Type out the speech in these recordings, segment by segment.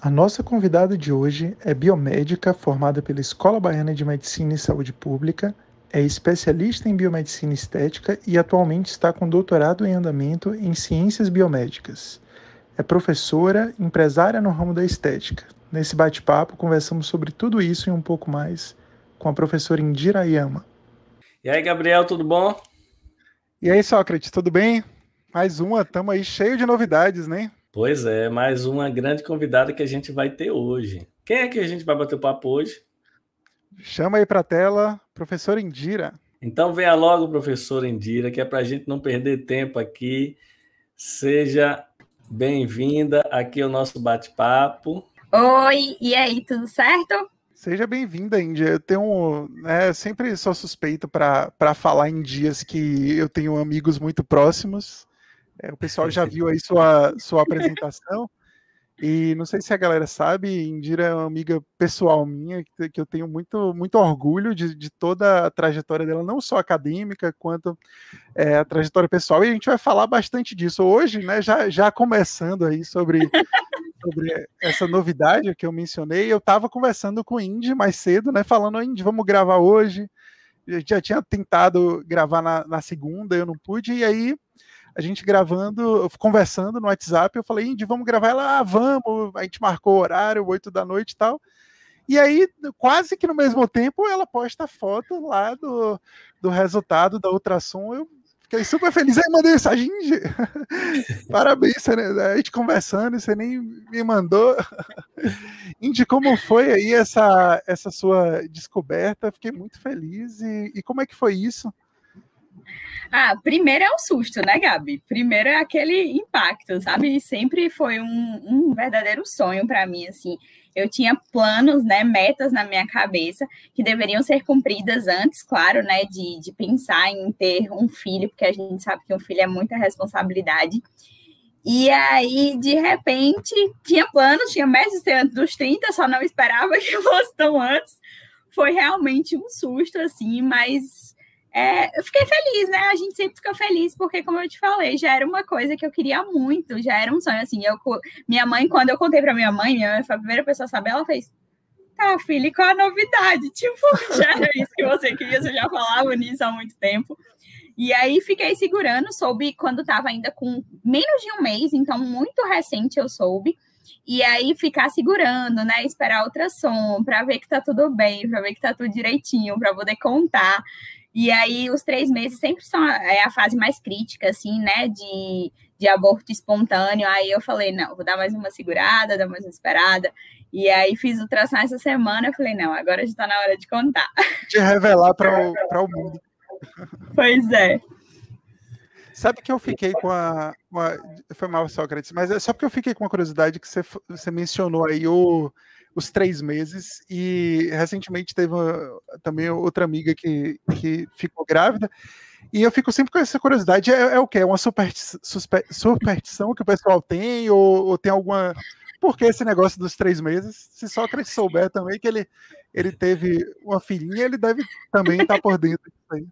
A nossa convidada de hoje é biomédica formada pela Escola Baiana de Medicina e Saúde Pública, é especialista em biomedicina estética e atualmente está com doutorado em andamento em ciências biomédicas. É professora, empresária no ramo da estética. Nesse bate-papo, conversamos sobre tudo isso e um pouco mais com a professora Indira Yama. E aí, Gabriel, tudo bom? E aí, Sócrates, tudo bem? Mais uma, estamos aí cheio de novidades, né? Pois é, mais uma grande convidada que a gente vai ter hoje. Quem é que a gente vai bater o papo hoje? Chama aí para a tela, professora Indira. Então venha logo, professora Indira, que é para a gente não perder tempo aqui. Seja bem-vinda aqui ao nosso bate-papo. Oi, e aí, tudo certo? Seja bem-vinda, Índia. Eu tenho, sempre sou suspeito para falar em dias que eu tenho amigos muito próximos. O pessoal já viu aí sua apresentação. E não sei se a galera sabe, Indira é uma amiga pessoal minha, que eu tenho muito orgulho de toda a trajetória dela, não só acadêmica, quanto a trajetória pessoal. E a gente vai falar bastante disso hoje, né? Já começando aí sobre essa novidade que eu mencionei. Eu estava conversando com o Indy mais cedo, né? Falando, Indy, vamos gravar hoje. Eu já tinha tentado gravar na segunda, eu não pude, e aí a gente conversando no WhatsApp, eu falei, Indy, vamos gravar? Ela, vamos, a gente marcou o horário, 8 da noite e tal. E aí, quase que no mesmo tempo, ela posta a foto lá do resultado da ultrassom. Eu fiquei super feliz. Aí mandei mensagem, Indy, parabéns, a gente conversando, você nem me mandou. Indy, como foi aí essa sua descoberta? Fiquei muito feliz. E como é que foi isso? Primeiro é o susto, né, Gabi? Primeiro é aquele impacto, sabe? Sempre foi um verdadeiro sonho para mim, assim. Eu tinha planos, né, metas na minha cabeça que deveriam ser cumpridas antes, claro, né, de pensar em ter um filho, porque a gente sabe que um filho é muita responsabilidade. E aí, de repente, tinha planos, tinha metas de ser antes dos 30, só não esperava que fosse tão antes. Foi realmente um susto, assim, mas eu fiquei feliz, né? A gente sempre fica feliz, porque, como eu te falei, já era uma coisa que eu queria muito, já era um sonho, assim. Minha mãe, quando eu contei pra minha mãe foi a primeira pessoa a saber, ela fez, tá, filha, qual a novidade? Tipo, já era isso que você queria, você já falava nisso há muito tempo. E aí, fiquei segurando, soube quando estava ainda com menos de um mês, então, muito recente eu soube. E aí, ficar segurando, né? Esperar a ultrassom, para ver que tá tudo bem, para ver que tá tudo direitinho, para poder contar. E aí, os 3 meses sempre são a fase mais crítica, assim, né, de aborto espontâneo. Aí eu falei, não, vou dar mais uma segurada, dar mais uma esperada. E aí, fiz ultrassom essa semana, eu falei, não, agora já está na hora de contar. De revelar para o mundo. Pois é. Sabe que eu fiquei com Foi mal, Sócrates, mas é só porque eu fiquei com uma curiosidade que você mencionou aí os 3 meses, e recentemente teve também outra amiga que ficou grávida, e eu fico sempre com essa curiosidade, é o quê? É uma superstição que o pessoal tem, ou tem alguma... Por que esse negócio dos 3 meses? Se Sócrates souber também que ele teve uma filhinha, ele deve também estar por dentro disso aí.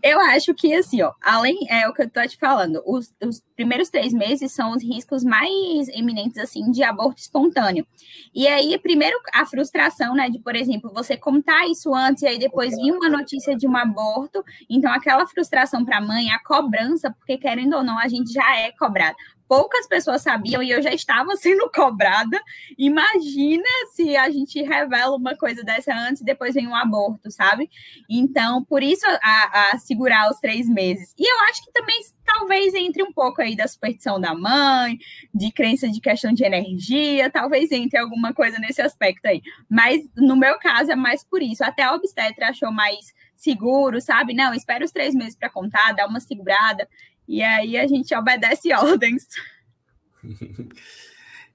Eu acho que, assim, além, o que eu tô te falando, os primeiros 3 meses são os riscos mais eminentes, assim, de aborto espontâneo. E aí, primeiro, a frustração, né, de, por exemplo, você contar isso antes e aí depois vir uma notícia de um aborto, então aquela frustração para a mãe, a cobrança, porque querendo ou não, a gente já é cobrado. Poucas pessoas sabiam e eu já estava sendo cobrada. Imagina se a gente revela uma coisa dessa antes e depois vem um aborto, sabe? Então, por isso a segurar os 3 meses. E eu acho que também talvez entre um pouco aí da superstição da mãe, de crença de questão de energia, talvez entre alguma coisa nesse aspecto aí. Mas no meu caso é mais por isso. Até a obstetra achou mais seguro, sabe? Não, espera os 3 meses para contar, dá uma segurada. E aí a gente obedece ordens.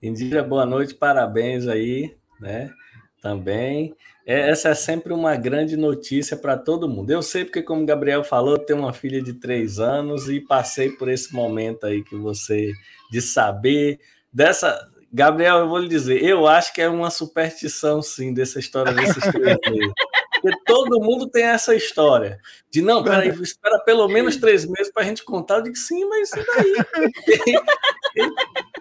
Indira, boa noite, parabéns aí, né? Também. Essa é sempre uma grande notícia para todo mundo. Eu sei porque, como o Gabriel falou, eu tenho uma filha de 3 anos e passei por esse momento aí que você, de saber dessa... Gabriel, eu vou lhe dizer, eu acho que é uma superstição, sim, dessa história desses 3 meses. Porque todo mundo tem essa história de, não, peraí, espera pelo menos 3 meses para a gente contar. Eu digo, sim, mas e daí?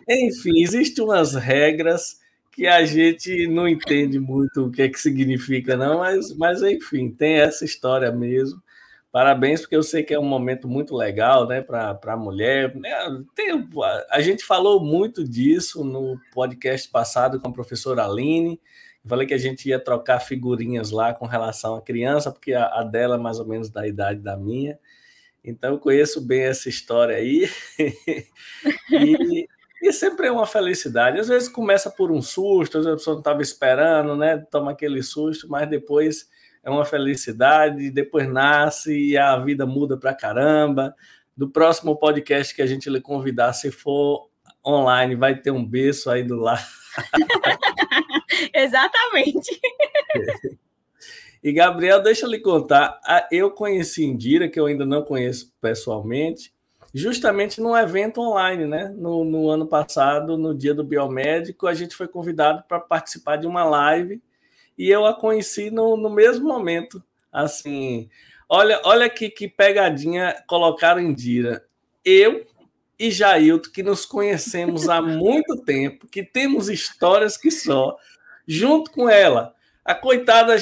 Enfim, existem umas regras que a gente não entende muito o que é que significa, não, mas enfim, tem essa história mesmo. Parabéns, porque eu sei que é um momento muito legal, né, para a mulher. A gente falou muito disso no podcast passado com a professora Aline. Falei que a gente ia trocar figurinhas lá com relação à criança, porque a dela é mais ou menos da idade da minha. Então, eu conheço bem essa história aí. E sempre é uma felicidade. Às vezes começa por um susto, às vezes a pessoa não estava esperando, né? Toma aquele susto, mas depois é uma felicidade, depois nasce e a vida muda pra caramba. Do próximo podcast que a gente lhe convidar, se for online, vai ter um berço aí do lado. Exatamente. E, Gabriel, deixa eu lhe contar, eu conheci Indira, que eu ainda não conheço pessoalmente, justamente num evento online, né? No ano passado, no Dia do Biomédico, a gente foi convidado para participar de uma live e eu a conheci no mesmo momento. Assim, olha que pegadinha colocaram Indira. Eu e Jailton, que nos conhecemos há muito tempo, que temos histórias que só, junto com ela. A coitada,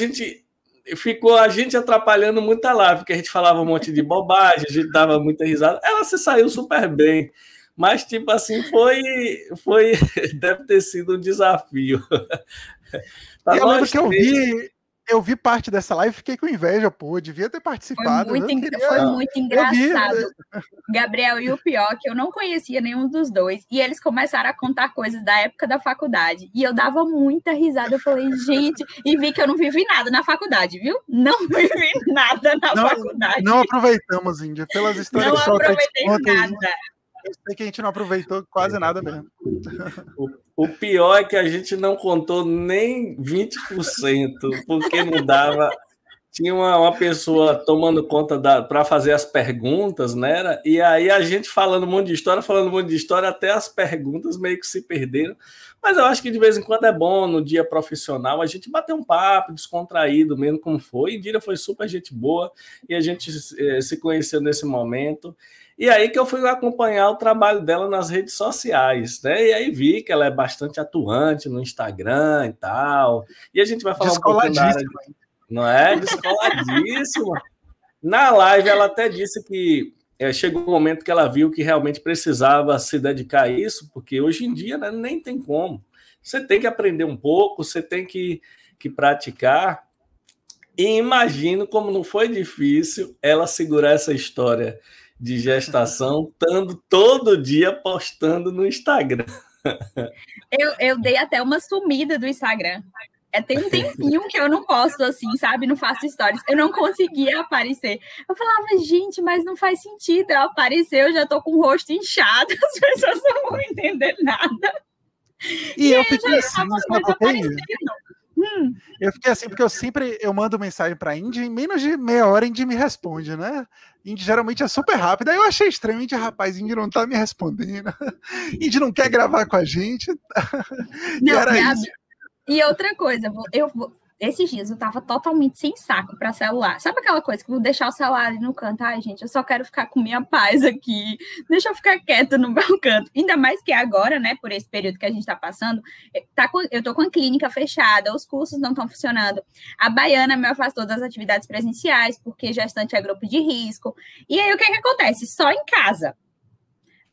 ficou a gente atrapalhando muito a live, porque a gente falava um monte de bobagem, a gente dava muita risada. Ela se saiu super bem, mas, tipo assim, foi deve ter sido um desafio. Eu lembro que eu vi parte dessa live e fiquei com inveja, pô, devia ter participado. Foi muito engraçado. Gabriel, e o pior, que eu não conhecia nenhum dos dois, e eles começaram a contar coisas da época da faculdade, e eu dava muita risada, eu falei, gente, e vi que eu não vivi nada na faculdade, viu? Não vivi nada na faculdade. Não aproveitamos, Índia, pelas histórias não aproveitei nada. Eu sei que a gente não aproveitou quase nada mesmo. O pior é que a gente não contou nem 20%, porque não dava. Tinha uma pessoa tomando conta para fazer as perguntas, né? E aí a gente falando um monte de história, até as perguntas meio que se perderam. Mas eu acho que de vez em quando é bom, no dia profissional, a gente bater um papo descontraído, mesmo como foi. Indira foi super gente boa e a gente se conheceu nesse momento. E aí que eu fui acompanhar o trabalho dela nas redes sociais, né? E aí vi que ela é bastante atuante no Instagram e tal. E a gente vai falar um pouco da área, não é? Descoladíssima. Na live ela até disse que chegou um momento que ela viu que realmente precisava se dedicar a isso, porque hoje em dia, né, nem tem como. Você tem que aprender um pouco, você tem que praticar. E imagino como não foi difícil ela segurar essa história de gestação, estando todo dia postando no Instagram. Eu dei até uma sumida do Instagram. Tem um tempinho que eu não posto assim, sabe? Não faço stories. Eu não conseguia aparecer. Eu falava, gente, mas não faz sentido eu aparecer. Eu já tô com o rosto inchado. As pessoas não vão entender nada. E eu fiquei assim, eu fiquei assim, porque eu mando mensagem pra Indy, em menos de meia hora a Indy me responde, né? Indy geralmente é super rápida. Aí eu achei estranho, rapaz, Indy não tá me respondendo. Indy não quer gravar com a gente. Não, e era isso. E outra coisa, esses dias eu tava totalmente sem saco para celular. Sabe aquela coisa que eu vou deixar o celular ali no canto? Ai, gente, eu só quero ficar com minha paz aqui. Deixa eu ficar quieta no meu canto. Ainda mais que agora, né, por esse período que a gente tá passando, eu tô com a clínica fechada, os cursos não estão funcionando. A Baiana me afastou das atividades presenciais, porque gestante é grupo de risco. E aí, o que acontece? Só em casa.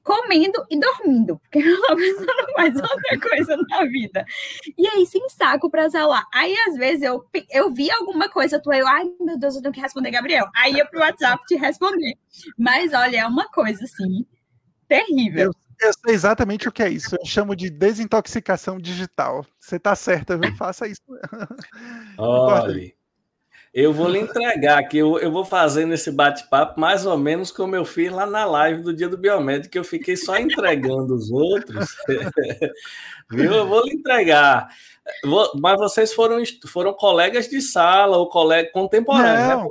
Comendo e dormindo, porque eu não pensando mais outra coisa na vida. E aí, sem saco pra celular. Aí, às vezes, eu vi alguma coisa, ai, meu Deus, eu tenho que responder, Gabriel. Aí, eu pro WhatsApp te responder. Mas, olha, é uma coisa, assim, terrível. Eu sei exatamente o que é isso. Eu chamo de desintoxicação digital. Você tá certa, viu? Faça isso. Olha, eu vou lhe entregar aqui, eu vou fazer nesse bate-papo mais ou menos como eu fiz lá na live do Dia do Biomédico, que eu fiquei só entregando os outros. Viu? Eu vou lhe entregar. Mas vocês foram colegas de sala ou colegas contemporâneos, né?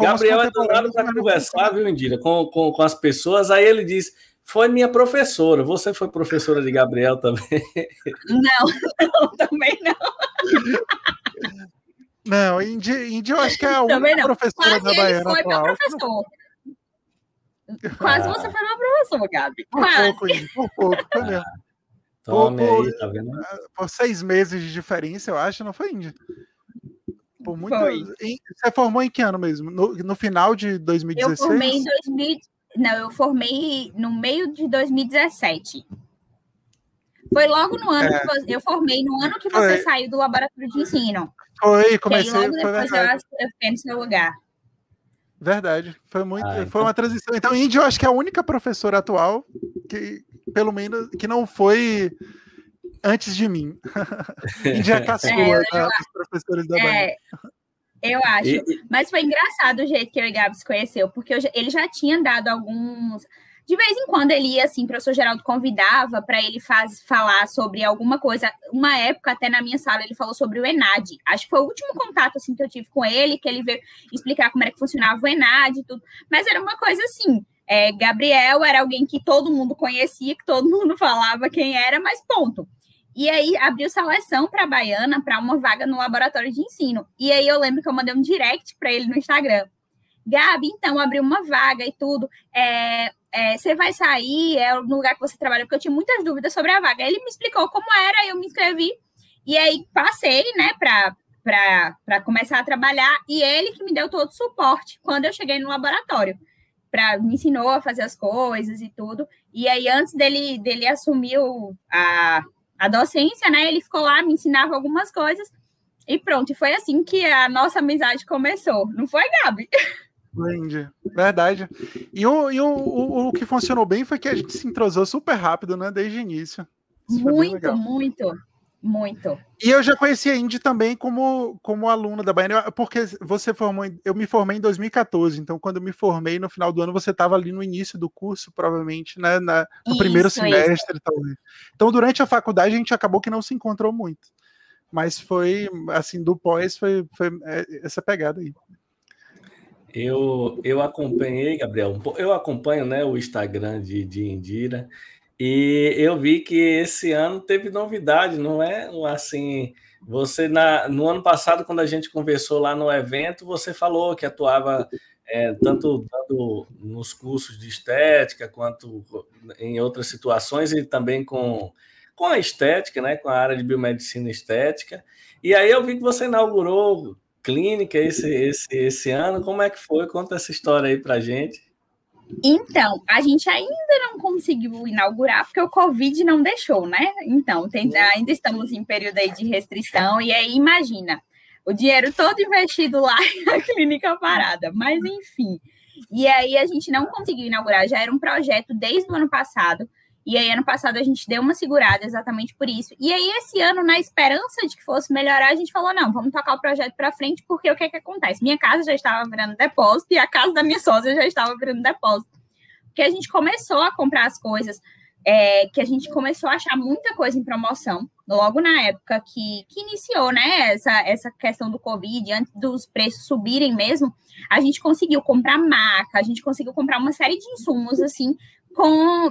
Gabriel é danado para conversar, viu, Indira, com as pessoas. Aí ele diz, foi minha professora. Você foi professora de Gabriel também? Não, também não. Não, Indy eu acho que é a única professora da Baiana foi atual. Meu professor. Quase você foi meu professor, Gabi. Por pouco, foi mesmo. Tome aí, tá vendo? Por 6 meses de diferença, eu acho, não foi, Índia? Por muito... Você formou em que ano mesmo? No final de 2016? Eu formei em 2000... Não, eu formei no meio de 2017. Foi logo no ano que eu formei, no ano que você saiu do laboratório de ensino. Foi, comecei... E aí, logo depois eu fiquei no seu lugar. Verdade, foi muito, foi uma transição. Então, Índia, eu acho que é a única professora atual que, pelo menos, que não foi antes de mim. Índia é a caçula dos professores da Bahia. Eu acho. Mas foi engraçado o jeito que eu e Gabi se conheceu, porque ele já tinha dado alguns... De vez em quando ele ia, assim, o professor Geraldo convidava para ele falar sobre alguma coisa. Uma época, até na minha sala, ele falou sobre o ENAD. Acho que foi o último contato, assim, que eu tive com ele, que ele veio explicar como era que funcionava o ENAD e tudo. Mas era uma coisa assim, Gabriel era alguém que todo mundo conhecia, que todo mundo falava quem era, mas ponto. E aí abriu seleção para a Baiana para uma vaga no laboratório de ensino. E aí eu lembro que eu mandei um direct para ele no Instagram. Gabi, então, abriu uma vaga e tudo. Você vai sair, no lugar que você trabalha, porque eu tinha muitas dúvidas sobre a vaga. Ele me explicou como era, eu me inscrevi. E aí passei, né, para começar a trabalhar. E ele que me deu todo o suporte quando eu cheguei no laboratório. Me ensinou a fazer as coisas e tudo. E aí, antes dele assumir a docência, né, ele ficou lá, me ensinava algumas coisas. E pronto, e foi assim que a nossa amizade começou. Não foi, Gabi? Entendi. Verdade. E o que funcionou bem foi que a gente se entrosou super rápido, né? Desde o início. Isso muito. E eu já conheci a Indy também como aluna da Baiana, porque eu me formei em 2014, então quando eu me formei no final do ano, você estava ali no início do curso, provavelmente, né? No primeiro semestre, talvez. Então, durante a faculdade, a gente acabou que não se encontrou muito. Mas foi, assim, do pós, foi essa pegada aí. Eu acompanhei, Gabriel, eu acompanho, né, o Instagram de Indira, e eu vi que esse ano teve novidade, não é? Assim, você no ano passado, quando a gente conversou lá no evento, você falou que atuava tanto nos cursos de estética, quanto em outras situações, e também com a estética, né, com a área de biomedicina estética. E aí eu vi que você inaugurou clínica esse ano. Como é que foi? Conta essa história aí pra gente. Então, a gente ainda não conseguiu inaugurar porque o Covid não deixou, né? Então, ainda estamos em período aí de restrição e aí imagina, o dinheiro todo investido lá e a clínica parada, mas enfim. E aí a gente não conseguiu inaugurar, já era um projeto desde o ano passado. E aí, ano passado, a gente deu uma segurada exatamente por isso. E aí, esse ano, na esperança de que fosse melhorar, a gente falou, não, vamos tocar o projeto para frente, porque o que acontece? Minha casa já estava virando depósito e a casa da minha sócia já estava virando depósito. Porque a gente começou a comprar as coisas, que a gente começou a achar muita coisa em promoção, logo na época que iniciou, né, essa questão do Covid, antes dos preços subirem mesmo, a gente conseguiu comprar maca, a gente conseguiu comprar uma série de insumos, assim, com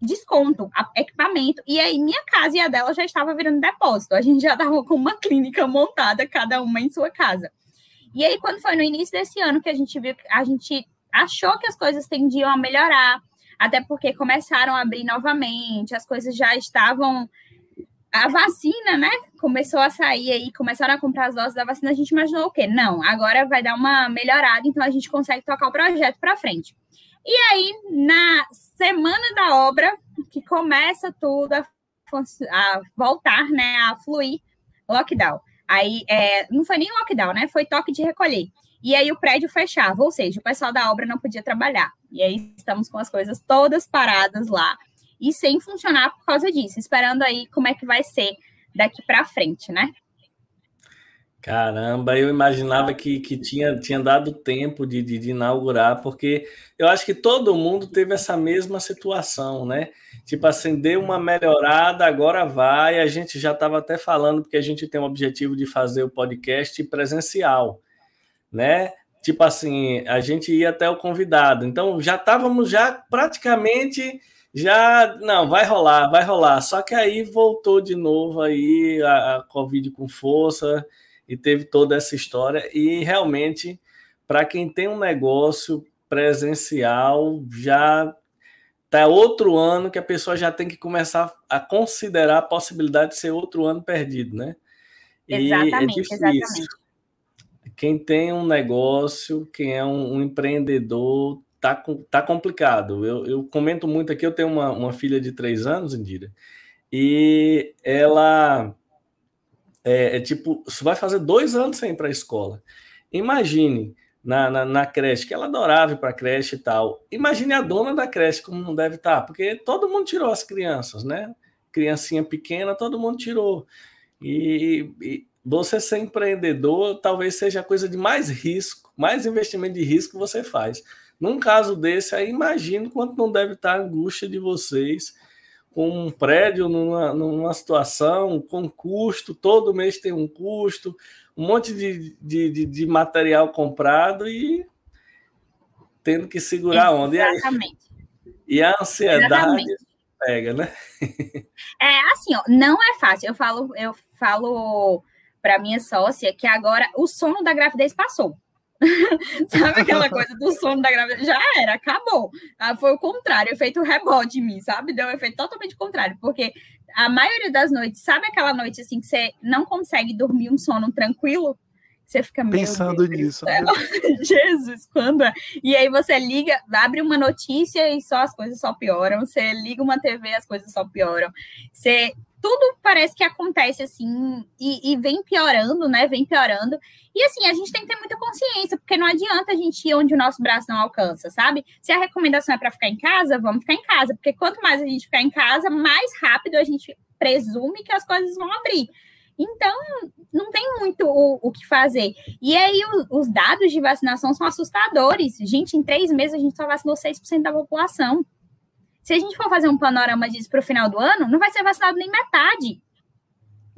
desconto, equipamento, e aí minha casa e a dela já estava virando depósito, a gente já estava com uma clínica montada, cada uma em sua casa. E aí, quando foi no início desse ano que a gente viu, a gente achou que as coisas tendiam a melhorar, até porque começaram a abrir novamente, as coisas já estavam... A vacina, né, começou a sair aí, começaram a comprar as doses da vacina, a gente imaginou o quê? Não, agora vai dar uma melhorada, então a gente consegue tocar o projeto para frente. E aí, na semana da obra, que começa tudo a voltar, né, a fluir, lockdown. Aí, não foi nem lockdown, né, foi toque de recolher. E aí o prédio fechava, ou seja, o pessoal da obra não podia trabalhar. E aí estamos com as coisas todas paradas lá e sem funcionar por causa disso, esperando aí como é que vai ser daqui para frente, né? Caramba, eu imaginava que tinha dado tempo de inaugurar, porque eu acho que todo mundo teve essa mesma situação, né? Tipo assim, deu uma melhorada, agora vai. A gente já estava até falando, porque a gente tem o objetivo de fazer o podcast presencial, né? Tipo assim, a gente ia até o convidado. Então, já estávamos praticamente... não, vai rolar. Só que aí voltou de novo aí a Covid com força... E teve toda essa história, e realmente, para quem tem um negócio presencial, já tá outro ano que a pessoa já tem que começar a considerar a possibilidade de ser outro ano perdido, né? E é difícil. Exatamente. Quem tem um negócio, quem é um empreendedor, tá complicado. Eu comento muito aqui, eu tenho uma filha de 3 anos, Indira, e ela tipo, vai fazer 2 anos sem ir para a escola. Imagine na creche, que ela adorava ir para a creche e tal. Imagine a dona da creche como não deve estar, porque todo mundo tirou as crianças, né? Criancinha pequena, todo mundo tirou. E você ser empreendedor talvez seja a coisa de mais risco, mais investimento de risco que você faz. Num caso desse, aí imagino quanto não deve estar a angústia de vocês com um prédio numa situação, com custo, todo mês tem um custo, um monte de material comprado e tendo que segurar a onda. Exatamente. E a ansiedade pega, né? Assim, ó, não é fácil. Eu falo para minha sócia que agora o sono da gravidez passou. Sabe aquela coisa do sono da gravidez? Já era, acabou. Foi o contrário, efeito rebote em mim, sabe? Deu um efeito totalmente contrário, porque a maioria das noites, sabe aquela noite assim que você não consegue dormir um sono tranquilo? Você fica pensando nisso. Né? Jesus, quando é? E aí você liga, abre uma notícia e só as coisas só pioram. Você liga uma TV, as coisas só pioram. Tudo parece que acontece assim e vem piorando, né? Vem piorando. E assim, a gente tem que ter muita consciência, porque não adianta a gente ir onde o nosso braço não alcança, sabe? Se a recomendação é para ficar em casa, vamos ficar em casa, porque quanto mais a gente ficar em casa, mais rápido a gente presume que as coisas vão abrir. Então, não tem muito o que fazer. E aí, os dados de vacinação são assustadores. Gente, em 3 meses, a gente só vacinou 6% da população. Se a gente for fazer um panorama disso para o final do ano, não vai ser vacinado nem metade.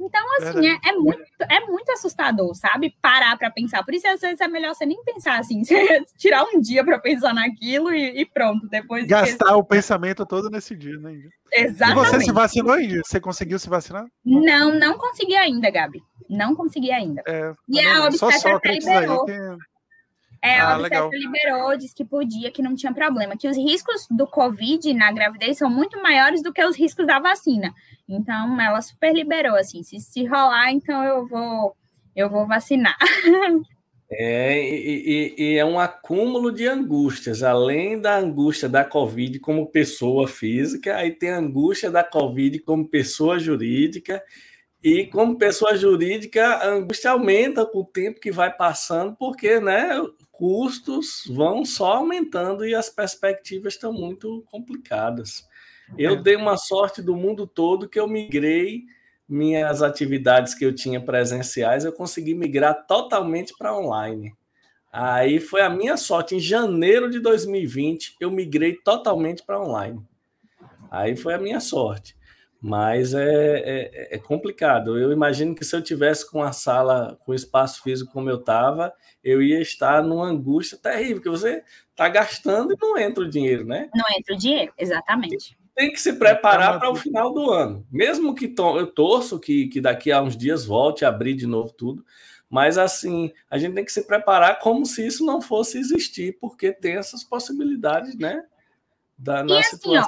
Então, assim, é muito assustador, sabe? Parar para pensar. Por isso, às vezes, é melhor você nem pensar assim. Você tirar um dia para pensar naquilo e pronto. Depois gastar o pensamento todo nesse dia, né, Índia? Exatamente. E você se vacinou, Índia? Você conseguiu se vacinar? Não consegui ainda, Gabi. Não consegui ainda. E a obstetra liberou. A obstetra liberou, disse que podia, que não tinha problema. Que os riscos do Covid na gravidez são muito maiores do que os riscos da vacina. Então, ela super liberou, assim. Se rolar, então eu vou vacinar. E é um acúmulo de angústias. Além da angústia da Covid como pessoa física, aí tem a angústia da Covid como pessoa jurídica. E como pessoa jurídica, a angústia aumenta com o tempo que vai passando, porque, né, custos vão só aumentando e as perspectivas estão muito complicadas. Eu dei uma sorte do mundo todo que eu migrei minhas atividades que eu tinha presenciais, eu consegui migrar totalmente para online. Aí foi a minha sorte. Em janeiro de 2020, eu migrei totalmente para online. Aí foi a minha sorte. Mas é complicado. Eu imagino que se eu tivesse com a sala, com o espaço físico como eu estava, eu ia estar numa angústia terrível, porque você está gastando e não entra o dinheiro, né? Não entra o dinheiro, exatamente. Tem que se preparar para o final do ano. Mesmo que eu torço que daqui a uns dias volte a abrir de novo tudo, mas assim, a gente tem que se preparar como se isso não fosse existir, porque tem essas possibilidades, né? E assim, ó,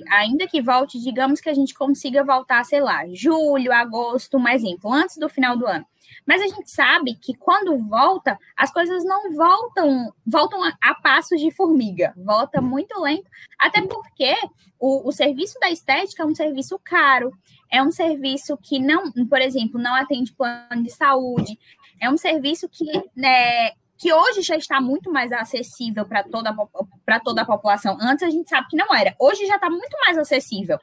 ainda que volte, digamos que a gente consiga voltar, sei lá, julho, agosto, um exemplo, antes do final do ano. Mas a gente sabe que quando volta, as coisas não voltam a passos de formiga, volta muito lento, até porque o serviço da estética é um serviço caro, é um serviço que não, por exemplo, não atende plano de saúde, é um serviço que hoje já está muito mais acessível para toda a população. Antes a gente sabe que não era. Hoje já está muito mais acessível.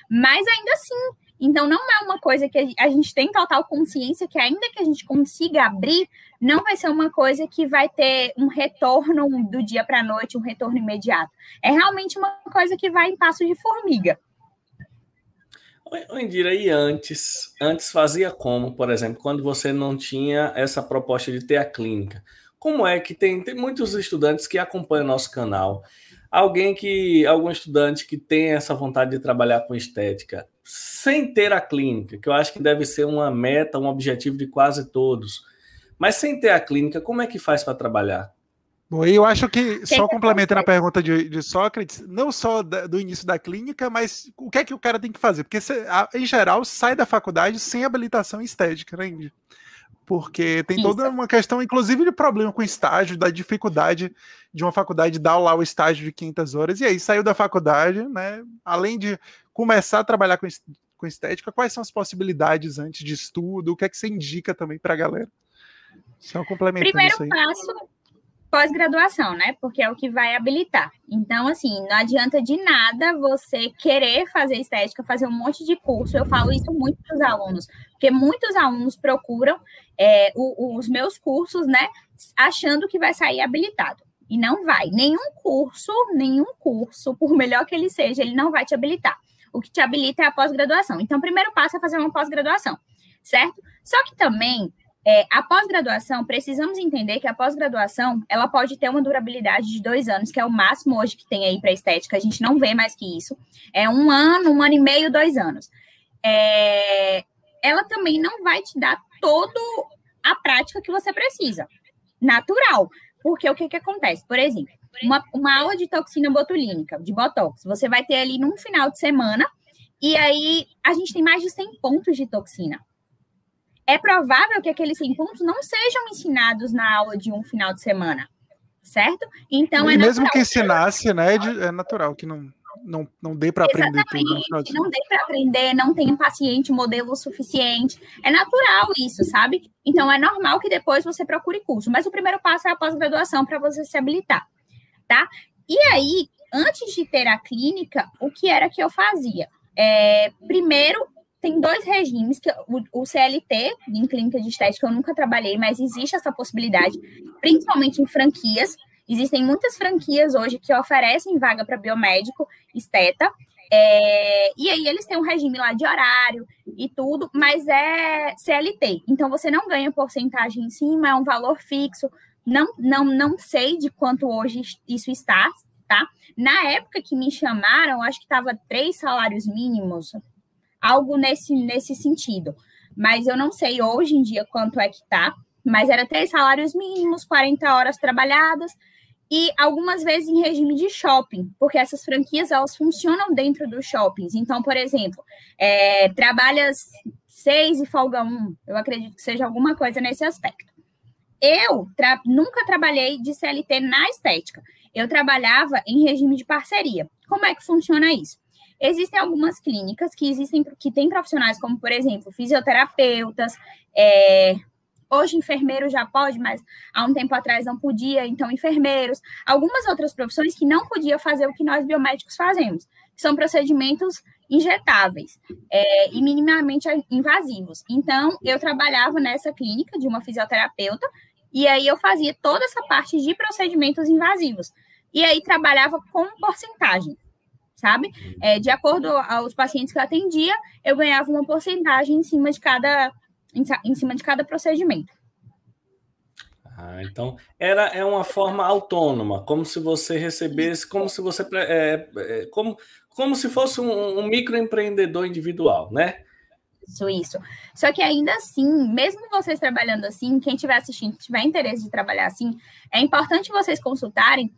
Mas ainda assim, então não é uma coisa que a gente tem total consciência que ainda que a gente consiga abrir, não vai ser uma coisa que vai ter um retorno do dia para a noite, um retorno imediato. É realmente uma coisa que vai em passo de formiga. Indira, e antes fazia como, por exemplo, quando você não tinha essa proposta de ter a clínica? Como é que tem muitos estudantes que acompanham o nosso canal, algum estudante que tem essa vontade de trabalhar com estética, sem ter a clínica, que eu acho que deve ser uma meta, um objetivo de quase todos, mas sem ter a clínica, como é que faz para trabalhar? Bom, eu acho que, só complementando a pergunta de Sócrates, não só do início da clínica, mas o que é que o cara tem que fazer? Porque, em geral, sai da faculdade sem habilitação estética, né, Índia? Porque tem toda uma questão, inclusive, de problema com estágio, da dificuldade de uma faculdade dar lá o estágio de 500 horas, e aí saiu da faculdade, né? Além de começar a trabalhar com estética, quais são as possibilidades antes de estudo? O que é que você indica também para a galera? Só complementando isso aí. Primeiro passo, pós-graduação, né? Porque é o que vai habilitar. Então, assim, não adianta de nada você querer fazer estética, fazer um monte de curso. Eu falo isso muito para os alunos, porque muitos alunos procuram os meus cursos, né? Achando que vai sair habilitado. E não vai. Nenhum curso, por melhor que ele seja, ele não vai te habilitar. O que te habilita é a pós-graduação. Então, o primeiro passo é fazer uma pós-graduação, certo? Só que também a pós-graduação, precisamos entender que a pós-graduação, ela pode ter uma durabilidade de 2 anos, que é o máximo hoje que tem aí para estética, a gente não vê mais que isso. É 1 ano, 1 ano e meio, 2 anos. Ela também não vai te dar toda a prática que você precisa, natural. Porque o que acontece? Por exemplo, uma aula de toxina botulínica, de botox, você vai ter ali num final de semana, e aí a gente tem mais de 100 pontos de toxina. É provável que aqueles 100 pontos não sejam ensinados na aula de um final de semana, certo? Então, e mesmo que ensinasse, né, é natural que não dê para aprender tudo. Não dê para aprender, não tem paciente modelo suficiente. É natural isso, sabe? Então, é normal que depois você procure curso. Mas o primeiro passo é a pós-graduação para você se habilitar, tá? E aí, antes de ter a clínica, o que era que eu fazia? Primeiro, tem 2 regimes, que o CLT, em clínica de estética, eu nunca trabalhei, mas existe essa possibilidade, principalmente em franquias. Existem muitas franquias hoje que oferecem vaga para biomédico, esteta, e aí eles têm um regime lá de horário e tudo, mas é CLT. Então, você não ganha porcentagem em cima, é um valor fixo. Não sei de quanto hoje isso está, tá? Na época que me chamaram, acho que estava 3 salários mínimos, algo nesse sentido. Mas eu não sei hoje em dia quanto é que tá, mas era 3 salários mínimos, 40 horas trabalhadas, e algumas vezes em regime de shopping, porque essas franquias, elas funcionam dentro dos shoppings. Então, por exemplo, trabalha 6 e folga 1, eu acredito que seja alguma coisa nesse aspecto. Eu nunca trabalhei de CLT na estética, eu trabalhava em regime de parceria. Como é que funciona isso? Existem algumas clínicas que têm profissionais como, por exemplo, fisioterapeutas, hoje enfermeiro já pode, mas há um tempo atrás não podia, então enfermeiros, algumas outras profissões que não podiam fazer o que nós biomédicos fazemos, que são procedimentos injetáveis e minimamente invasivos. Então, eu trabalhava nessa clínica de uma fisioterapeuta, e aí eu fazia toda essa parte de procedimentos invasivos, e aí trabalhava com porcentagem, sabe? De acordo aos pacientes que eu atendia, eu ganhava uma porcentagem em cima de cada procedimento. Então, é uma forma autônoma, como se você recebesse, como se você como se fosse um microempreendedor individual, né? Isso. Só que ainda assim, mesmo vocês trabalhando assim, quem estiver assistindo, tiver interesse de trabalhar assim, é importante vocês consultarem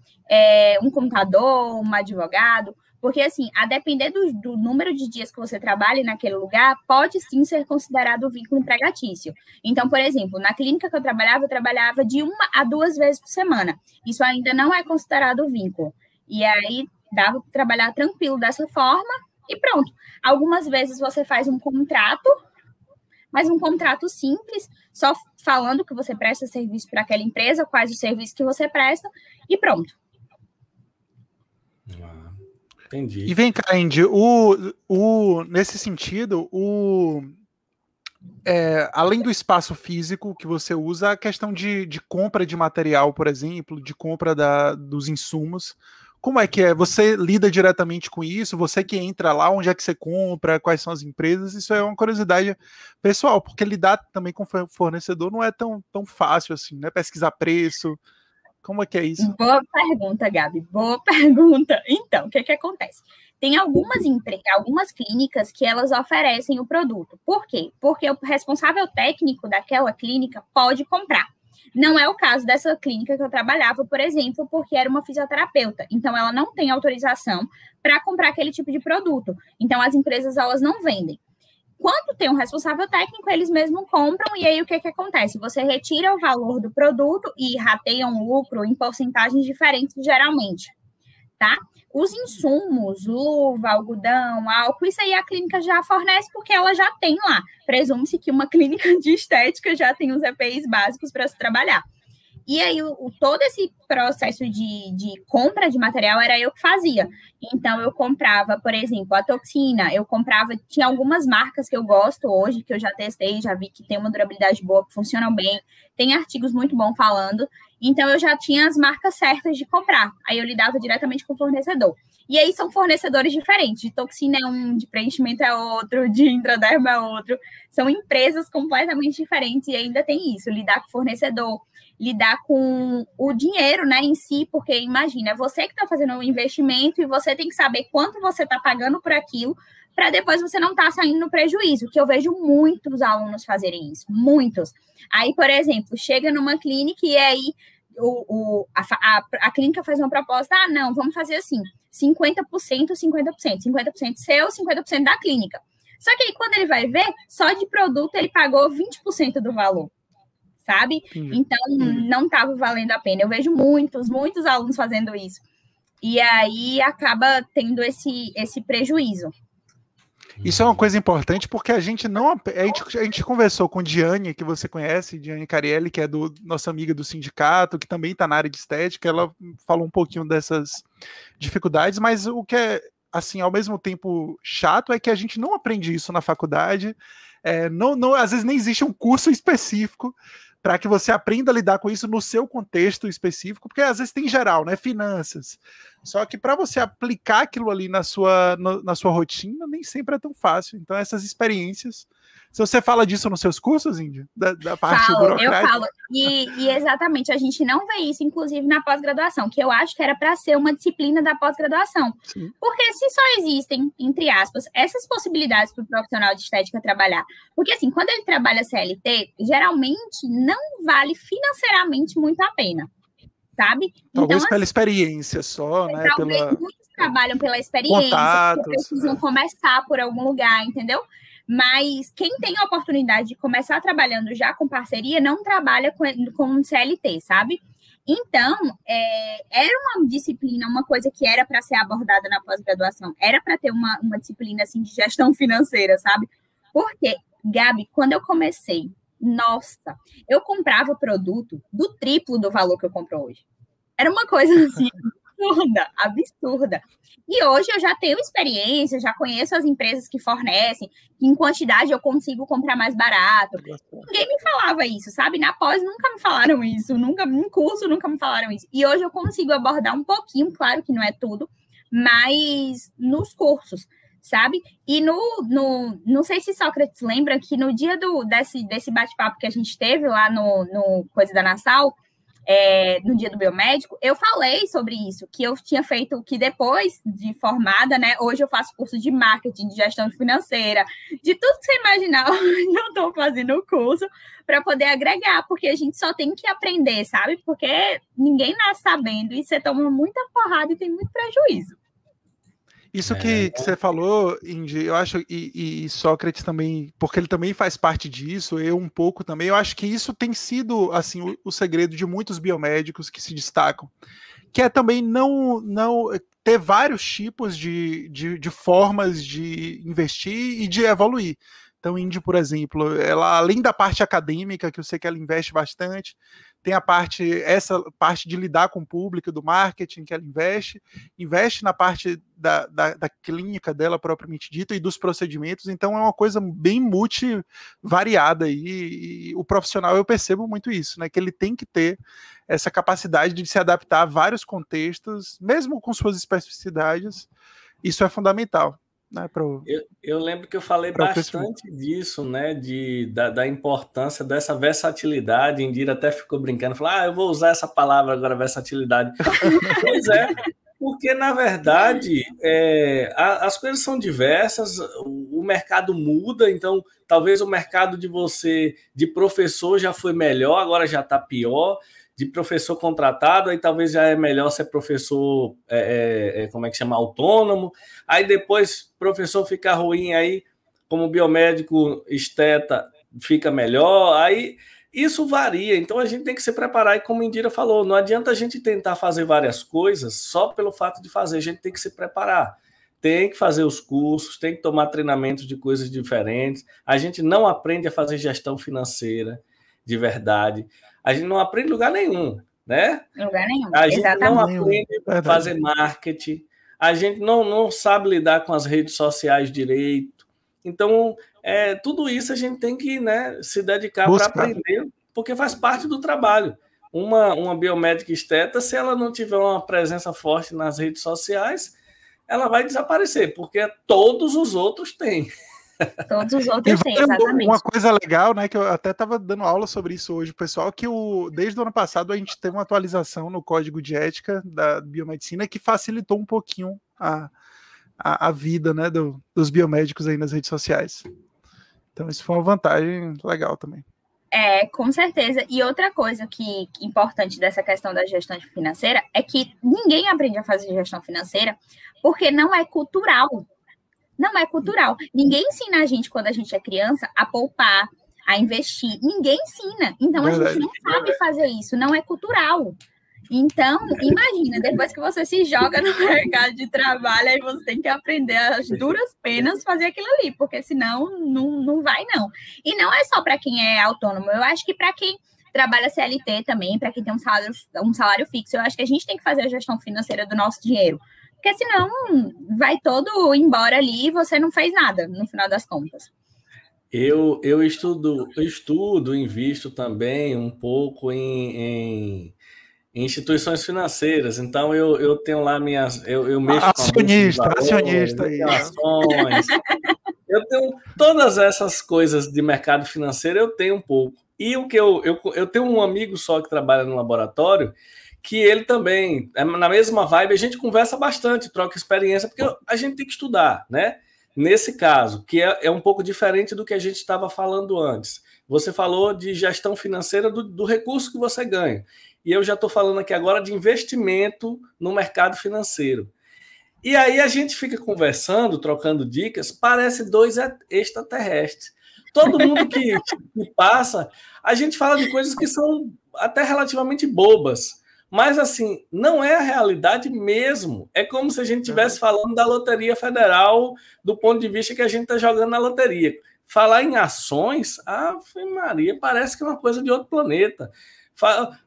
um contador, um advogado, porque, assim, a depender do número de dias que você trabalha naquele lugar, pode, sim, ser considerado vínculo empregatício. Então, por exemplo, na clínica que eu trabalhava de 1 a 2 vezes por semana. Isso ainda não é considerado vínculo. E aí, dava para trabalhar tranquilo dessa forma e pronto. Algumas vezes você faz um contrato, mas um contrato simples, só falando que você presta serviço para aquela empresa, quais os serviços que você presta, e pronto. Entendi. E vem cá, Indy, nesse sentido, além do espaço físico que você usa, a questão de compra de material, por exemplo, de compra dos insumos, como é que é? Você lida diretamente com isso? Você que entra lá, onde é que você compra, quais são as empresas? Isso é uma curiosidade pessoal, porque lidar também com fornecedor não é tão fácil assim, né? Pesquisar preço. Como é que é isso? Boa pergunta, Gabi. Boa pergunta. Então, o que acontece? Tem algumas clínicas que elas oferecem o produto. Por quê? Porque o responsável técnico daquela clínica pode comprar. Não é o caso dessa clínica que eu trabalhava, por exemplo, porque era uma fisioterapeuta. Então, ela não tem autorização para comprar aquele tipo de produto. Então, as empresas, elas não vendem. Quando tem um responsável técnico, eles mesmos compram, e aí o que acontece? Você retira o valor do produto e rateia um lucro em porcentagens diferentes, geralmente, tá? Os insumos, luva, algodão, álcool, isso aí a clínica já fornece porque ela já tem lá. Presume-se que uma clínica de estética já tem os EPIs básicos para se trabalhar. E aí, todo esse processo de compra de material era eu que fazia. Então, eu comprava, por exemplo, a toxina, tinha algumas marcas que eu gosto hoje, que eu já testei, já vi que tem uma durabilidade boa, que funcionam bem, tem artigos muito bons falando, então eu já tinha as marcas certas de comprar. Aí eu lidava diretamente com o fornecedor. E aí são fornecedores diferentes, de toxina é um, de preenchimento é outro, de intraderma é outro. São empresas completamente diferentes e ainda tem isso, lidar com o fornecedor, lidar com o dinheiro, né, em si, porque imagina, é você que está fazendo o investimento e você tem que saber quanto você está pagando por aquilo, para depois você não estar saindo no prejuízo, que eu vejo muitos alunos fazerem isso, muitos. Aí, por exemplo, chega numa clínica e aí a clínica faz uma proposta, não, vamos fazer assim, 50%, 50%, 50% seu, 50% da clínica. Só que aí, quando ele vai ver, só de produto ele pagou 20% do valor, sabe? Então, não estava valendo a pena. Eu vejo muitos alunos fazendo isso. E aí, acaba tendo esse prejuízo. Isso é uma coisa importante porque a gente conversou com Diane, que você conhece, Diane Carielli, que é nossa amiga do sindicato, que também está na área de estética. Ela falou um pouquinho dessas dificuldades, mas o que é, assim, ao mesmo tempo chato é que a gente não aprende isso na faculdade. Às vezes nem existe um curso específico para que você aprenda a lidar com isso no seu contexto específico, porque às vezes tem geral, né? Finanças. Só que para você aplicar aquilo ali na sua rotina, nem sempre é tão fácil. Então, essas experiências. Se você fala disso nos seus cursos, Índia, da parte burocrática. Eu falo. E exatamente, a gente não vê isso, inclusive, na pós-graduação, que eu acho que era para ser uma disciplina da pós-graduação. Sim. Porque se só existem, entre aspas, essas possibilidades para o profissional de estética trabalhar. Porque, assim, quando ele trabalha CLT, geralmente não vale financeiramente muito a pena, sabe? Talvez então, pela experiência só, né? Muitos trabalham pela experiência, contatos, porque precisam começar por algum lugar, entendeu? Mas quem tem a oportunidade de começar trabalhando já com parceria, não trabalha com CLT, sabe? Então, era uma disciplina, uma coisa que era para ser abordada na pós-graduação, era para ter uma disciplina assim, de gestão financeira, sabe? Porque, Gabi, quando eu comecei, nossa, eu comprava produto do triplo do valor que eu compro hoje. Era uma coisa assim, absurda. E hoje eu já tenho experiência, já conheço as empresas que fornecem, que em quantidade eu consigo comprar mais barato. Ninguém me falava isso, sabe? Na pós nunca me falaram isso, em curso nunca me falaram isso. E hoje eu consigo abordar um pouquinho, claro que não é tudo, mas nos cursos, sabe? E não sei se Sócrates lembra que no dia desse bate-papo que a gente teve lá no Coisa da Nassau, no dia do biomédico, eu falei sobre isso, que eu tinha feito, que depois de formada, né, hoje eu faço curso de marketing, de gestão financeira, de tudo que você imaginar, eu estou fazendo o curso para poder agregar, porque a gente só tem que aprender, sabe? Porque ninguém nasce sabendo e você toma muita porrada e tem muito prejuízo. Isso que você falou, Indy, eu acho, e Sócrates também, porque ele também faz parte disso, eu um pouco também, eu acho que isso tem sido, assim, o segredo de muitos biomédicos que se destacam, que é também não ter vários tipos de formas de investir e de evoluir. Então, Indy, por exemplo, ela, além da parte acadêmica, que eu sei que ela investe bastante, tem essa parte de lidar com o público, do marketing que ela investe na parte da clínica dela propriamente dita e dos procedimentos, então é uma coisa bem multivariada e o profissional, eu percebo muito isso, né, que ele tem que ter essa capacidade de se adaptar a vários contextos, mesmo com suas especificidades, isso é fundamental. Né, eu lembro que eu falei bastante disso, né, da importância dessa versatilidade. Indira até ficou brincando, falou, eu vou usar essa palavra agora, versatilidade. Pois é, Porque, na verdade, as coisas são diversas, o mercado muda, então talvez o mercado de professor já foi melhor, agora já está pior, de professor contratado, aí talvez já é melhor ser professor, como é que chama, autônomo, aí depois professor fica ruim, aí como biomédico esteta fica melhor, aí isso varia, então a gente tem que se preparar, e como a Indira falou, não adianta a gente tentar fazer várias coisas só pelo fato de fazer, a gente tem que se preparar, tem que fazer os cursos, tem que tomar treinamentos de coisas diferentes, a gente não aprende a fazer gestão financeira de verdade, a gente não aprende em lugar nenhum, né? Lugar nenhum, a gente exatamente. não aprende a fazer marketing, a gente não sabe lidar com as redes sociais direito, então tudo isso a gente tem que, né, se dedicar para aprender, porque faz parte do trabalho. Uma biomédica esteta, se ela não tiver uma presença forte nas redes sociais, ela vai desaparecer, porque todos os outros têm. Todos os outros têm, exatamente. Uma coisa legal, né, que eu até estava dando aula sobre isso hoje, pessoal, que desde o ano passado a gente teve uma atualização no código de ética da biomedicina que facilitou um pouquinho a vida, né, dos biomédicos aí nas redes sociais. Então, isso foi uma vantagem legal também. Com certeza. E outra coisa que importante dessa questão da gestão financeira é que ninguém aprende a fazer gestão financeira porque não é cultural. Não é cultural. Ninguém ensina a gente, quando a gente é criança, a poupar, a investir. Ninguém ensina. Então, a gente não sabe fazer isso. Não é cultural. Então, imagina, depois que você se joga no mercado de trabalho, aí você tem que aprender as duras penas fazer aquilo ali, porque senão não vai, não. E não é só para quem é autônomo, eu acho que para quem trabalha CLT também, para quem tem um salário fixo, eu acho que a gente tem que fazer a gestão financeira do nosso dinheiro, porque senão vai todo embora ali e você não fez nada, no final das contas. Eu estudo, invisto também um pouco em instituições financeiras, então eu tenho lá eu mexo acionista aí, ações, eu tenho todas essas coisas de mercado financeiro, eu tenho um pouco. E o que eu tenho um amigo só que trabalha no laboratório, que ele também na mesma vibe, a gente conversa bastante, troca experiência, porque a gente tem que estudar, né? Nesse caso, que é um pouco diferente do que a gente estava falando antes. Você falou de gestão financeira do recurso que você ganha. E eu já estou falando aqui agora de investimento no mercado financeiro. E aí a gente fica conversando, trocando dicas, parece dois extraterrestres. Todo mundo que passa, a gente fala de coisas que são até relativamente bobas. Mas, assim, não é a realidade mesmo. É como se a gente estivesse falando da Loteria Federal do ponto de vista que a gente está jogando na loteria. Falar em ações, Maria, parece que é uma coisa de outro planeta.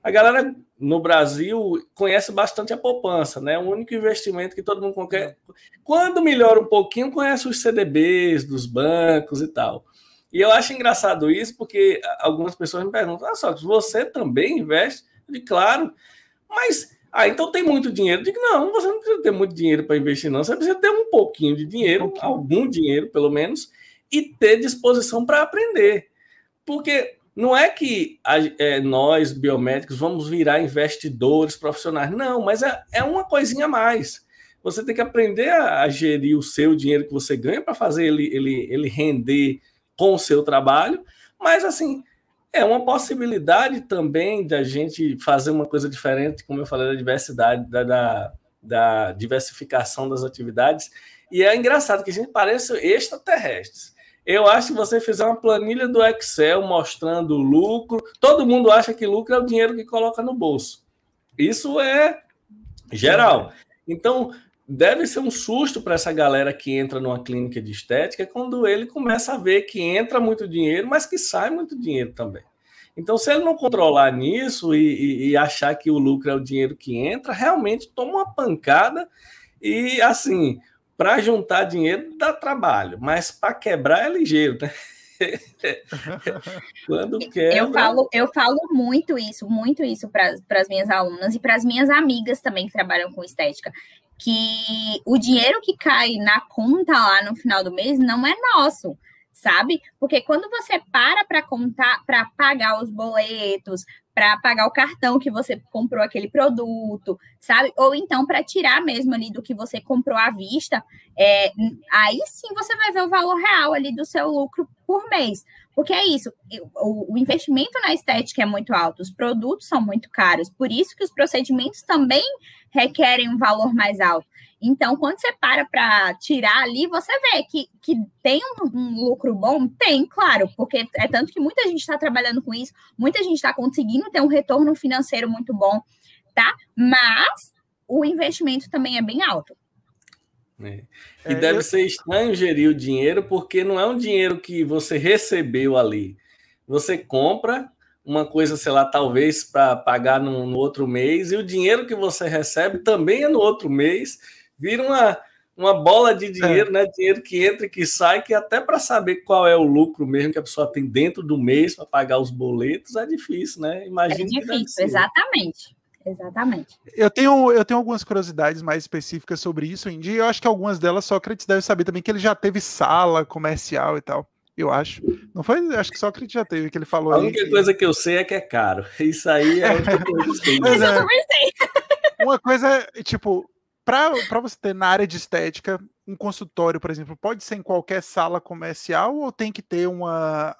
A galera no Brasil conhece bastante a poupança, né? O único investimento que todo mundo quer. Quando melhora um pouquinho, conhece os CDBs dos bancos e tal. E eu acho engraçado isso, porque algumas pessoas me perguntam: só que você também investe? Eu digo, claro, mas então tem muito dinheiro. Eu digo, não, você não precisa ter muito dinheiro para investir, não. Você precisa ter um pouquinho de dinheiro, algum dinheiro, pelo menos, e ter disposição para aprender. Porque não é que nós, biomédicos, vamos virar investidores profissionais. Não, mas é uma coisinha a mais. Você tem que aprender a gerir o seu dinheiro que você ganha para fazer ele render com o seu trabalho. Mas, assim, é uma possibilidade também da gente fazer uma coisa diferente, como eu falei, da diversidade, da diversificação das atividades. E é engraçado que a gente parece extraterrestres. Eu acho que você fizer uma planilha do Excel mostrando o lucro, todo mundo acha que lucro é o dinheiro que coloca no bolso. Isso é geral. Então, deve ser um susto para essa galera que entra numa clínica de estética quando ele começa a ver que entra muito dinheiro, mas que sai muito dinheiro também. Então, se ele não controlar nisso e achar que o lucro é o dinheiro que entra, realmente toma uma pancada e, assim, para juntar dinheiro dá trabalho, mas para quebrar é ligeiro, né? Quando quebra... Eu falo muito isso para as minhas alunas e para as minhas amigas também que trabalham com estética, que o dinheiro que cai na conta lá no final do mês não é nosso. sabe? Porque quando você para contar, para pagar os boletos, para pagar o cartão que você comprou aquele produto, sabe? Ou então para tirar mesmo ali do que você comprou à vista, aí sim você vai ver o valor real ali do seu lucro por mês. Porque é isso, o investimento na estética é muito alto, os produtos são muito caros, por isso que os procedimentos também requerem um valor mais alto. Então, quando você para tirar ali, você vê que tem um lucro bom? Tem, claro, porque é tanto que muita gente está trabalhando com isso, muita gente está conseguindo ter um retorno financeiro muito bom, tá? Mas o investimento também é bem alto. E deve ser estranho gerir o dinheiro, porque não é um dinheiro que você recebeu ali. Você compra uma coisa, sei lá, talvez para pagar no outro mês, e o dinheiro que você recebe também é no outro mês. Vira uma bola de dinheiro, né? Dinheiro que entra e que sai, que até para saber qual é o lucro mesmo que a pessoa tem dentro do mês para pagar os boletos é difícil, né? Imagina. É difícil, exatamente. Exatamente. Eu tenho algumas curiosidades mais específicas sobre isso, Indy. Eu acho que algumas delas Sócrates deve saber também, que ele já teve sala comercial e tal. Eu acho. Não foi? Acho que Sócrates já teve, que ele falou. A única coisa que eu sei é que é caro. Isso aí é outra coisa. Isso eu também sei. Uma coisa, tipo, para você ter na área de estética, um consultório, por exemplo, pode ser em qualquer sala comercial ou tem que ter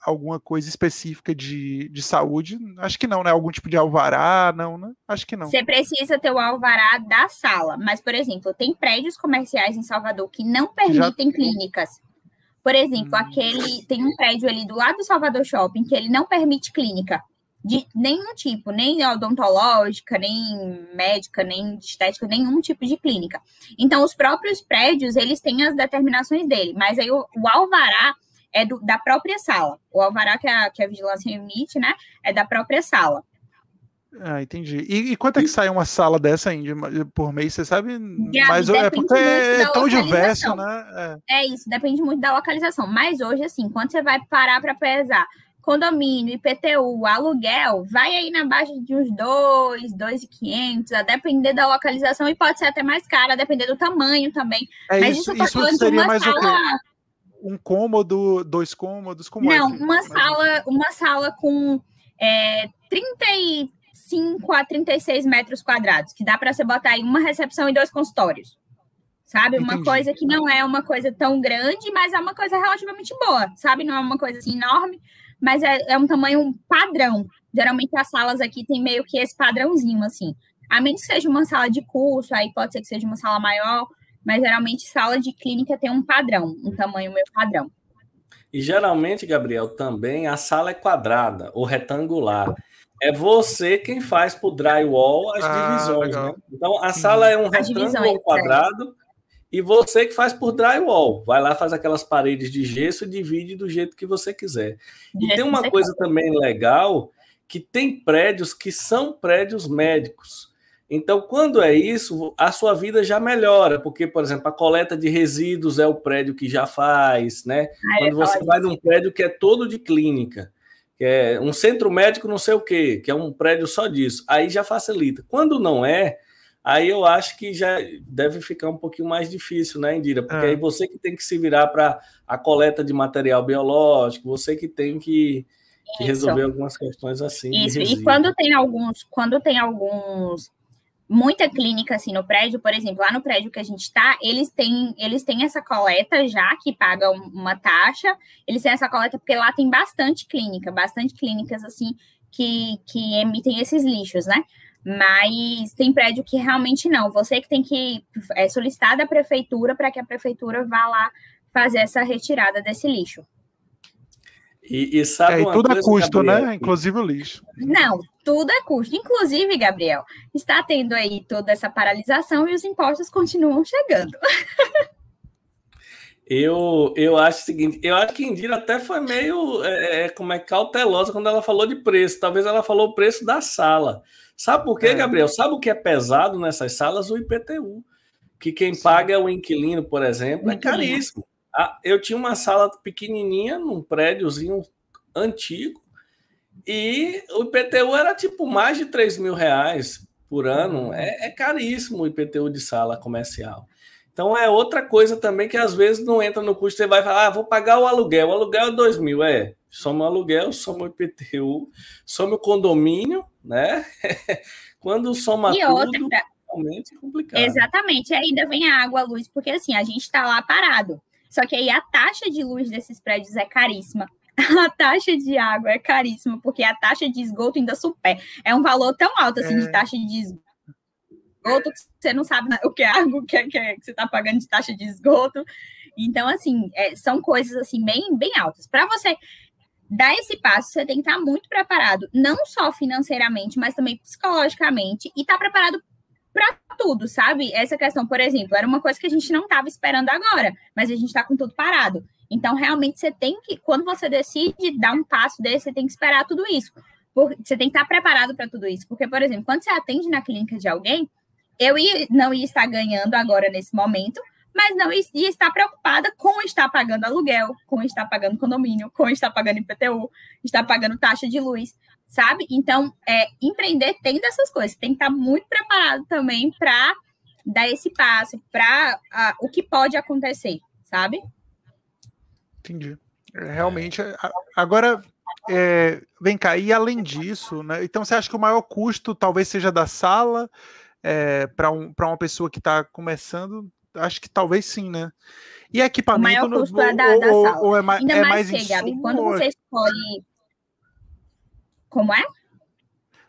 alguma coisa específica de saúde? Acho que não, né? Algum tipo de alvará, não, né? Acho que não. Você precisa ter o alvará da sala, mas, por exemplo, tem prédios comerciais em Salvador que não permitem clínicas. Por exemplo, tem um prédio ali do lado do Salvador Shopping que ele não permite clínica. De nenhum tipo, nem odontológica, nem médica, nem estética, nenhum tipo de clínica. Então, os próprios prédios, eles têm as determinações dele, mas aí o alvará é da própria sala. O alvará que a vigilância emite, né, é da própria sala. Ah, entendi. E quanto é que sai uma sala dessa, Indy, por mês, você sabe? Mas porque é tão diverso, né? É isso, depende muito da localização. Mas hoje, assim, quando você vai parar para pesar condomínio, IPTU, aluguel, vai aí na baixa de uns 2.500, a depender da localização, e pode ser até mais cara, a depender do tamanho também. Mas isso seria mais sala... o quê? Um cômodo, 2 cômodos? Como não, uma sala com 35 a 36 metros quadrados, que dá para você botar aí uma recepção e 2 consultórios. Sabe? Entendi. Uma coisa que não é uma coisa tão grande, mas é uma coisa relativamente boa, sabe? Não é uma coisa assim enorme, mas é um tamanho padrão. Geralmente as salas aqui tem meio que esse padrãozinho, assim. A menos que seja uma sala de curso, aí pode ser que seja uma sala maior, mas geralmente sala de clínica tem um padrão, um tamanho meio padrão. E geralmente, Gabriel, também a sala é quadrada ou retangular. É você quem faz para o drywall as divisões, né? Então, a sala é um retângulo ou quadrado, e você que faz por drywall. Vai lá, faz aquelas paredes de gesso e divide do jeito que você quiser. E tem uma coisa também legal, que tem prédios que são prédios médicos. Então, quando é isso, a sua vida já melhora, porque, por exemplo, a coleta de resíduos é o prédio que já faz, né? Quando você vai num prédio que é todo de clínica, que é um centro médico não sei o quê, que é um prédio só disso, aí já facilita. Quando não é, aí eu acho que já deve ficar um pouquinho mais difícil, né, Indira? Porque aí você que tem que se virar para a coleta de material biológico, você que tem que resolver algumas questões assim. Isso, e quando tem alguns, muita clínica assim no prédio, por exemplo, lá no prédio que a gente está, eles têm essa coleta já, que paga uma taxa, eles têm essa coleta porque lá tem bastante clínicas assim, que emitem esses lixos, né? Mas tem prédio que realmente não. Você que tem que solicitar da prefeitura para que a prefeitura vá lá fazer essa retirada desse lixo. E sabe uma tudo coisa, é custo, Gabriel? né? Inclusive o lixo. Não, tudo é custo. Inclusive, Gabriel, está tendo aí toda essa paralisação e os impostos continuam chegando. Eu acho o seguinte, eu acho que Indira até foi meio cautelosa quando ela falou de preço. Talvez ela falou o preço da sala. Sabe por quê, Gabriel? Sabe o que é pesado nessas salas? O IPTU. Que quem paga é o inquilino, por exemplo, é caríssimo. Eu tinha uma sala pequenininha num prédiozinho antigo e o IPTU era tipo mais de R$3.000 por ano. É caríssimo o IPTU de sala comercial. Então é outra coisa também que às vezes não entra no custo. Você vai falar, vou pagar o aluguel é 2.000. Soma o aluguel, soma o IPTU, soma o condomínio, né? Quando soma tudo, realmente é complicado. Exatamente, e ainda vem a água, a luz, porque assim, a gente está lá parado. Só que aí a taxa de luz desses prédios é caríssima. A taxa de água é caríssima, porque a taxa de esgoto ainda supera. É um valor tão alto assim de taxa de esgoto que você não sabe o que é água, o que você está pagando de taxa de esgoto. Então, assim, são coisas assim bem altas. Para você dar esse passo, você tem que estar muito preparado, não só financeiramente, mas também psicologicamente, e estar preparado para tudo, sabe? Essa questão, por exemplo, era uma coisa que a gente não estava esperando agora, mas a gente está com tudo parado. Então, realmente, você tem que, quando você decide dar um passo desse, você tem que esperar tudo isso. Você tem que estar preparado para tudo isso. Porque, por exemplo, quando você atende na clínica de alguém, não ia estar ganhando agora nesse momento, mas não ia estar preocupada com estar pagando aluguel, com estar pagando condomínio, com estar pagando IPTU, estar pagando taxa de luz, sabe? Então, empreender tem dessas coisas. Tem que estar muito preparado também para dar esse passo, para o que pode acontecer, sabe? Entendi. Realmente, agora, vem cá, e além disso, né? Então você acha que o maior custo talvez seja da sala para uma pessoa que está começando? Acho que talvez sim, né? E equipamento... O maior custo é da sala. Ou é Ainda mais que, insumo, Gabi, quando você escolhe... Como é?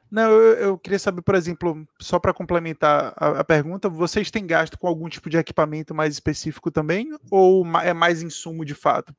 Não, eu queria saber, por exemplo, só para complementar a pergunta, vocês têm gasto com algum tipo de equipamento mais específico também? Ou é mais insumo de fato?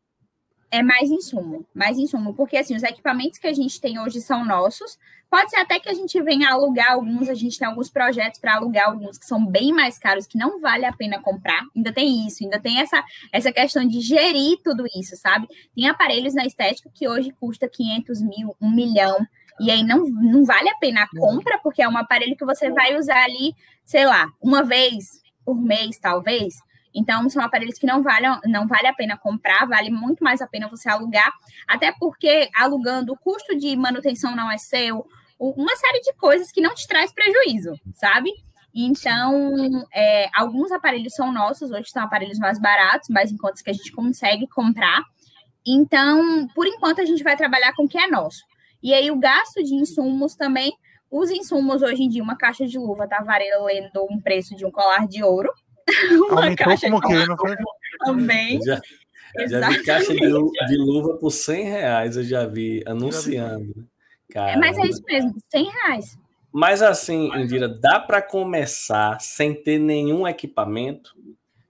É mais insumo, porque assim, os equipamentos que a gente tem hoje são nossos, pode ser até que a gente venha alugar alguns, a gente tem alguns projetos para alugar alguns que são bem mais caros, que não vale a pena comprar, ainda tem isso, ainda tem essa questão de gerir tudo isso, sabe? Tem aparelhos na estética que hoje custa 500 mil, 1 milhão, e aí não vale a pena a compra, porque é um aparelho que você vai usar ali, sei lá, uma vez por mês, talvez. Então, são aparelhos que não vale a pena comprar, vale muito mais a pena você alugar, até porque alugando o custo de manutenção não é seu, uma série de coisas que não te traz prejuízo, sabe? Então, alguns aparelhos são nossos, hoje são aparelhos mais baratos, mais em contas que a gente consegue comprar. Então, por enquanto, a gente vai trabalhar com o que é nosso. E aí, o gasto de insumos também, os insumos hoje em dia, uma caixa de luva tá valendo um preço de um colar de ouro. Aumentou como que, não foi? Também. Já vi caixa de luva por R$100, eu já vi anunciando. Mas é isso mesmo, R$100. Mas assim, Indira, dá para começar sem ter nenhum equipamento?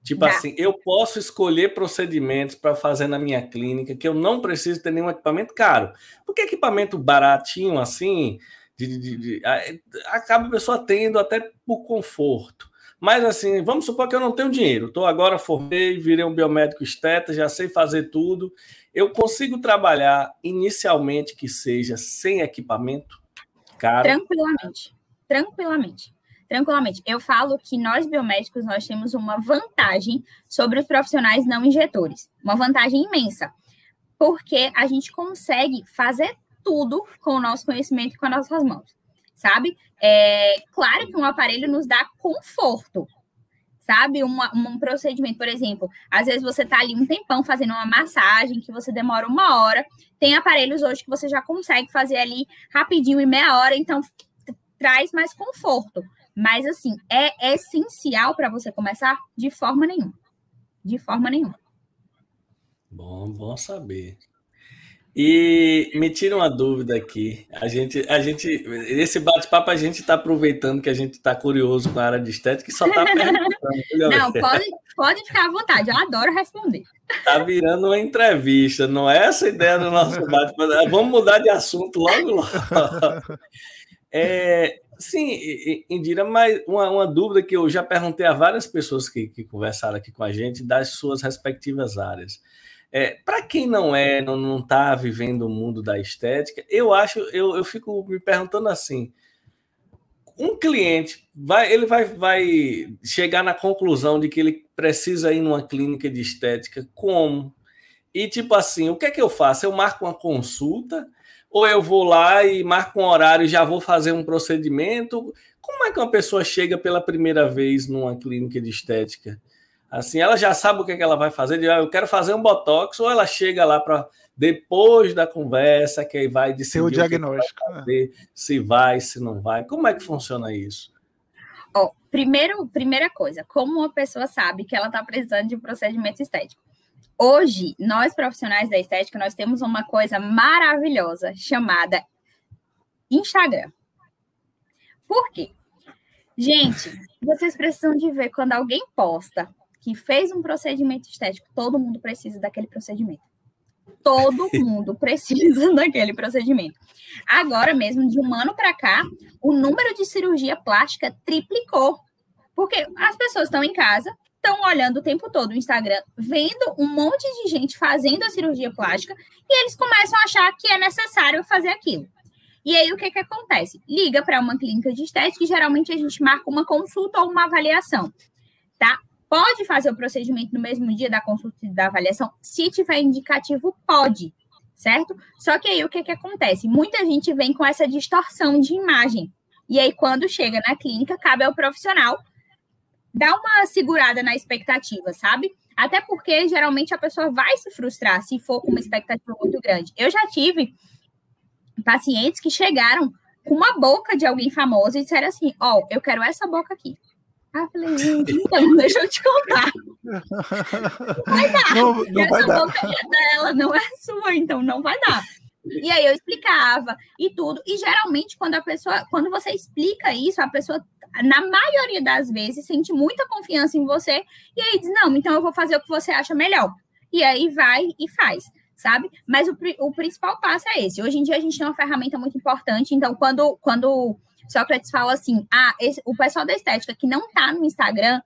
Tipo assim, eu posso escolher procedimentos para fazer na minha clínica que eu não preciso ter nenhum equipamento caro. Porque equipamento baratinho assim, acaba a pessoa tendo até por conforto. Mas assim, vamos supor que eu não tenho dinheiro. Agora formei, virei um biomédico esteta, já sei fazer tudo. Eu consigo trabalhar inicialmente que seja sem equipamento caro? Tranquilamente. Eu falo que nós biomédicos nós temos uma vantagem sobre os profissionais não injetores. Uma vantagem imensa. Porque a gente consegue fazer tudo com o nosso conhecimento e com as nossas mãos. Sabe? Claro que um aparelho nos dá conforto, sabe? Um procedimento, por exemplo, às vezes você está ali um tempão fazendo uma massagem que você demora 1 hora, tem aparelhos hoje que você já consegue fazer ali rapidinho em meia hora, então traz mais conforto. Mas, assim, é essencial para você começar? De forma nenhuma. De forma nenhuma. Bom saber. E me tira uma dúvida aqui. Esse bate-papo a gente está aproveitando que a gente está curioso com a área de estética e só está perguntando. Não, pode ficar à vontade, eu adoro responder. Está virando uma entrevista, não é essa a ideia do nosso bate-papo. Vamos mudar de assunto logo. Sim, Indira, mas uma dúvida que eu já perguntei a várias pessoas que conversaram aqui com a gente das suas respectivas áreas. Para quem não está vivendo o mundo da estética, eu fico me perguntando assim, um cliente ele vai chegar na conclusão de que ele precisa ir numa clínica de estética, como? E tipo assim, o que é que eu faço? Eu marco uma consulta ou eu vou lá e marco um horário e já vou fazer um procedimento? Como é que uma pessoa chega pela primeira vez numa clínica de estética? Assim, ela já sabe o que ela vai fazer, eu quero fazer um botox, ou ela chega lá para depois da conversa, que aí vai decidir o diagnóstico, vai fazer, se vai, se não vai. Como é que funciona isso? Primeira coisa, como uma pessoa sabe que ela está precisando de um procedimento estético? Hoje, nós profissionais da estética, nós temos uma coisa maravilhosa chamada Instagram. Por quê? Gente, vocês precisam de ver quando alguém posta que fez um procedimento estético, todo mundo precisa daquele procedimento. Todo mundo precisa daquele procedimento. Agora mesmo, de um ano para cá, o número de cirurgia plástica triplicou. Porque as pessoas estão em casa, estão olhando o tempo todo o Instagram, vendo um monte de gente fazendo a cirurgia plástica, e eles começam a achar que é necessário fazer aquilo. E aí, o que acontece? Liga para uma clínica de estética e geralmente a gente marca uma consulta ou uma avaliação, tá? Pode fazer o procedimento no mesmo dia da consulta e da avaliação? Se tiver indicativo, pode, certo? Só que aí, o que acontece? Muita gente vem com essa distorção de imagem. E aí, quando chega na clínica, cabe ao profissional dar uma segurada na expectativa, sabe? Até porque, geralmente, a pessoa vai se frustrar se for com uma expectativa muito grande. Eu já tive pacientes que chegaram com uma boca de alguém famoso e disseram assim, eu quero essa boca aqui. Eu falei, gente, então, deixa eu te contar. Vai dar. Não vai dar. Boca é dela, não é sua, então não vai dar. E aí eu explicava e tudo. E geralmente, quando você explica isso, a pessoa, na maioria das vezes, sente muita confiança em você e aí diz, não, então eu vou fazer o que você acha melhor. E aí vai e faz, sabe? Mas o principal passo é esse. Hoje em dia a gente tem uma ferramenta muito importante, então quando Sócrates fala assim, o pessoal da estética que não está no Instagram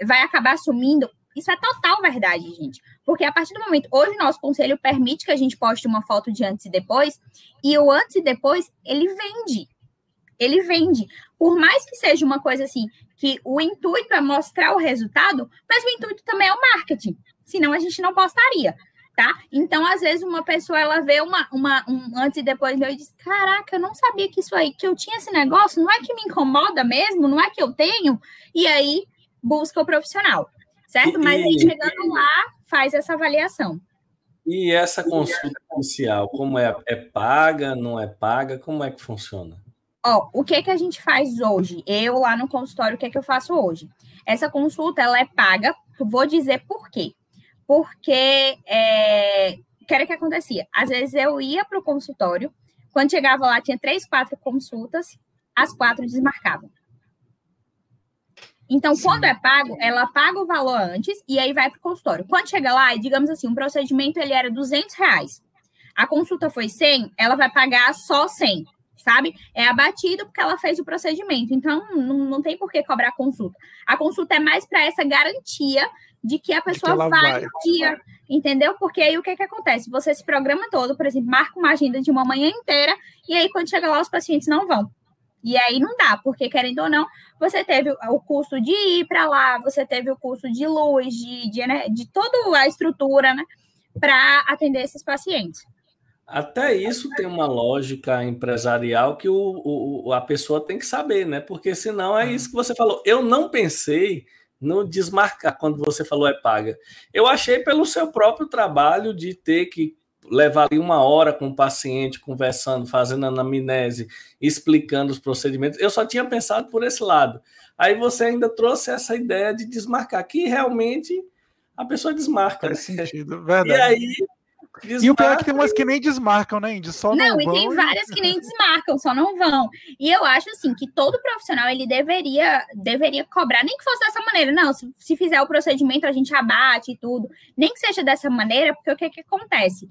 vai acabar assumindo, isso é total verdade, gente. Porque a partir do momento, hoje o nosso conselho permite que a gente poste uma foto de antes e depois, e o antes e depois, ele vende. Ele vende. Por mais que seja uma coisa assim, que o intuito é mostrar o resultado, mas o intuito também é o marketing. Senão a gente não postaria. Tá? Então, às vezes, uma pessoa, ela vê um antes e depois meu e diz, caraca, eu não sabia que isso aí, que eu tinha esse negócio, não é que me incomoda mesmo, não é que eu tenho, e aí busca o profissional, certo? Mas aí, chegando lá, faz essa avaliação. E essa consulta inicial, como é paga, não é paga, como é que funciona? O que a gente faz hoje? Eu, lá no consultório, o que eu faço hoje? Essa consulta, ela é paga, vou dizer por quê. Porque, o que era que acontecia? Às vezes eu ia para o consultório, quando chegava lá tinha 3, 4 consultas, as 4 desmarcavam. Então, sim, quando é pago, ela paga o valor antes e aí vai para o consultório. Quando chega lá, digamos assim, um procedimento ele era R$200, a consulta foi 100, ela vai pagar só 100, sabe? É abatido porque ela fez o procedimento, então não tem por que cobrar a consulta. A consulta é mais para essa garantia de que a pessoa vai no dia, entendeu? Porque aí o que acontece? Você se programa todo, por exemplo, marca uma agenda de uma manhã inteira, e aí quando chega lá os pacientes não vão. E aí não dá, porque querendo ou não, você teve o custo de ir para lá, você teve o custo de luz, de toda a estrutura, né, para atender esses pacientes. Até isso tem uma lógica empresarial que a pessoa tem que saber, né? Porque senão é isso que você falou. Eu não pensei no desmarcar quando você falou é paga. Eu achei pelo seu próprio trabalho de ter que levar ali 1 hora com o paciente, conversando, fazendo anamnese, explicando os procedimentos. Eu só tinha pensado por esse lado. Aí você ainda trouxe essa ideia de desmarcar, que realmente a pessoa desmarca. Faz sentido, verdade. E aí... desmarca. E o pior é que tem umas que nem desmarcam, né, Indy? Só não vão. E tem várias que nem desmarcam, só não vão. E eu acho, assim, que todo profissional, ele deveria cobrar, nem que fosse dessa maneira. Não, se fizer o procedimento, a gente abate e tudo. Nem que seja dessa maneira, porque o que acontece?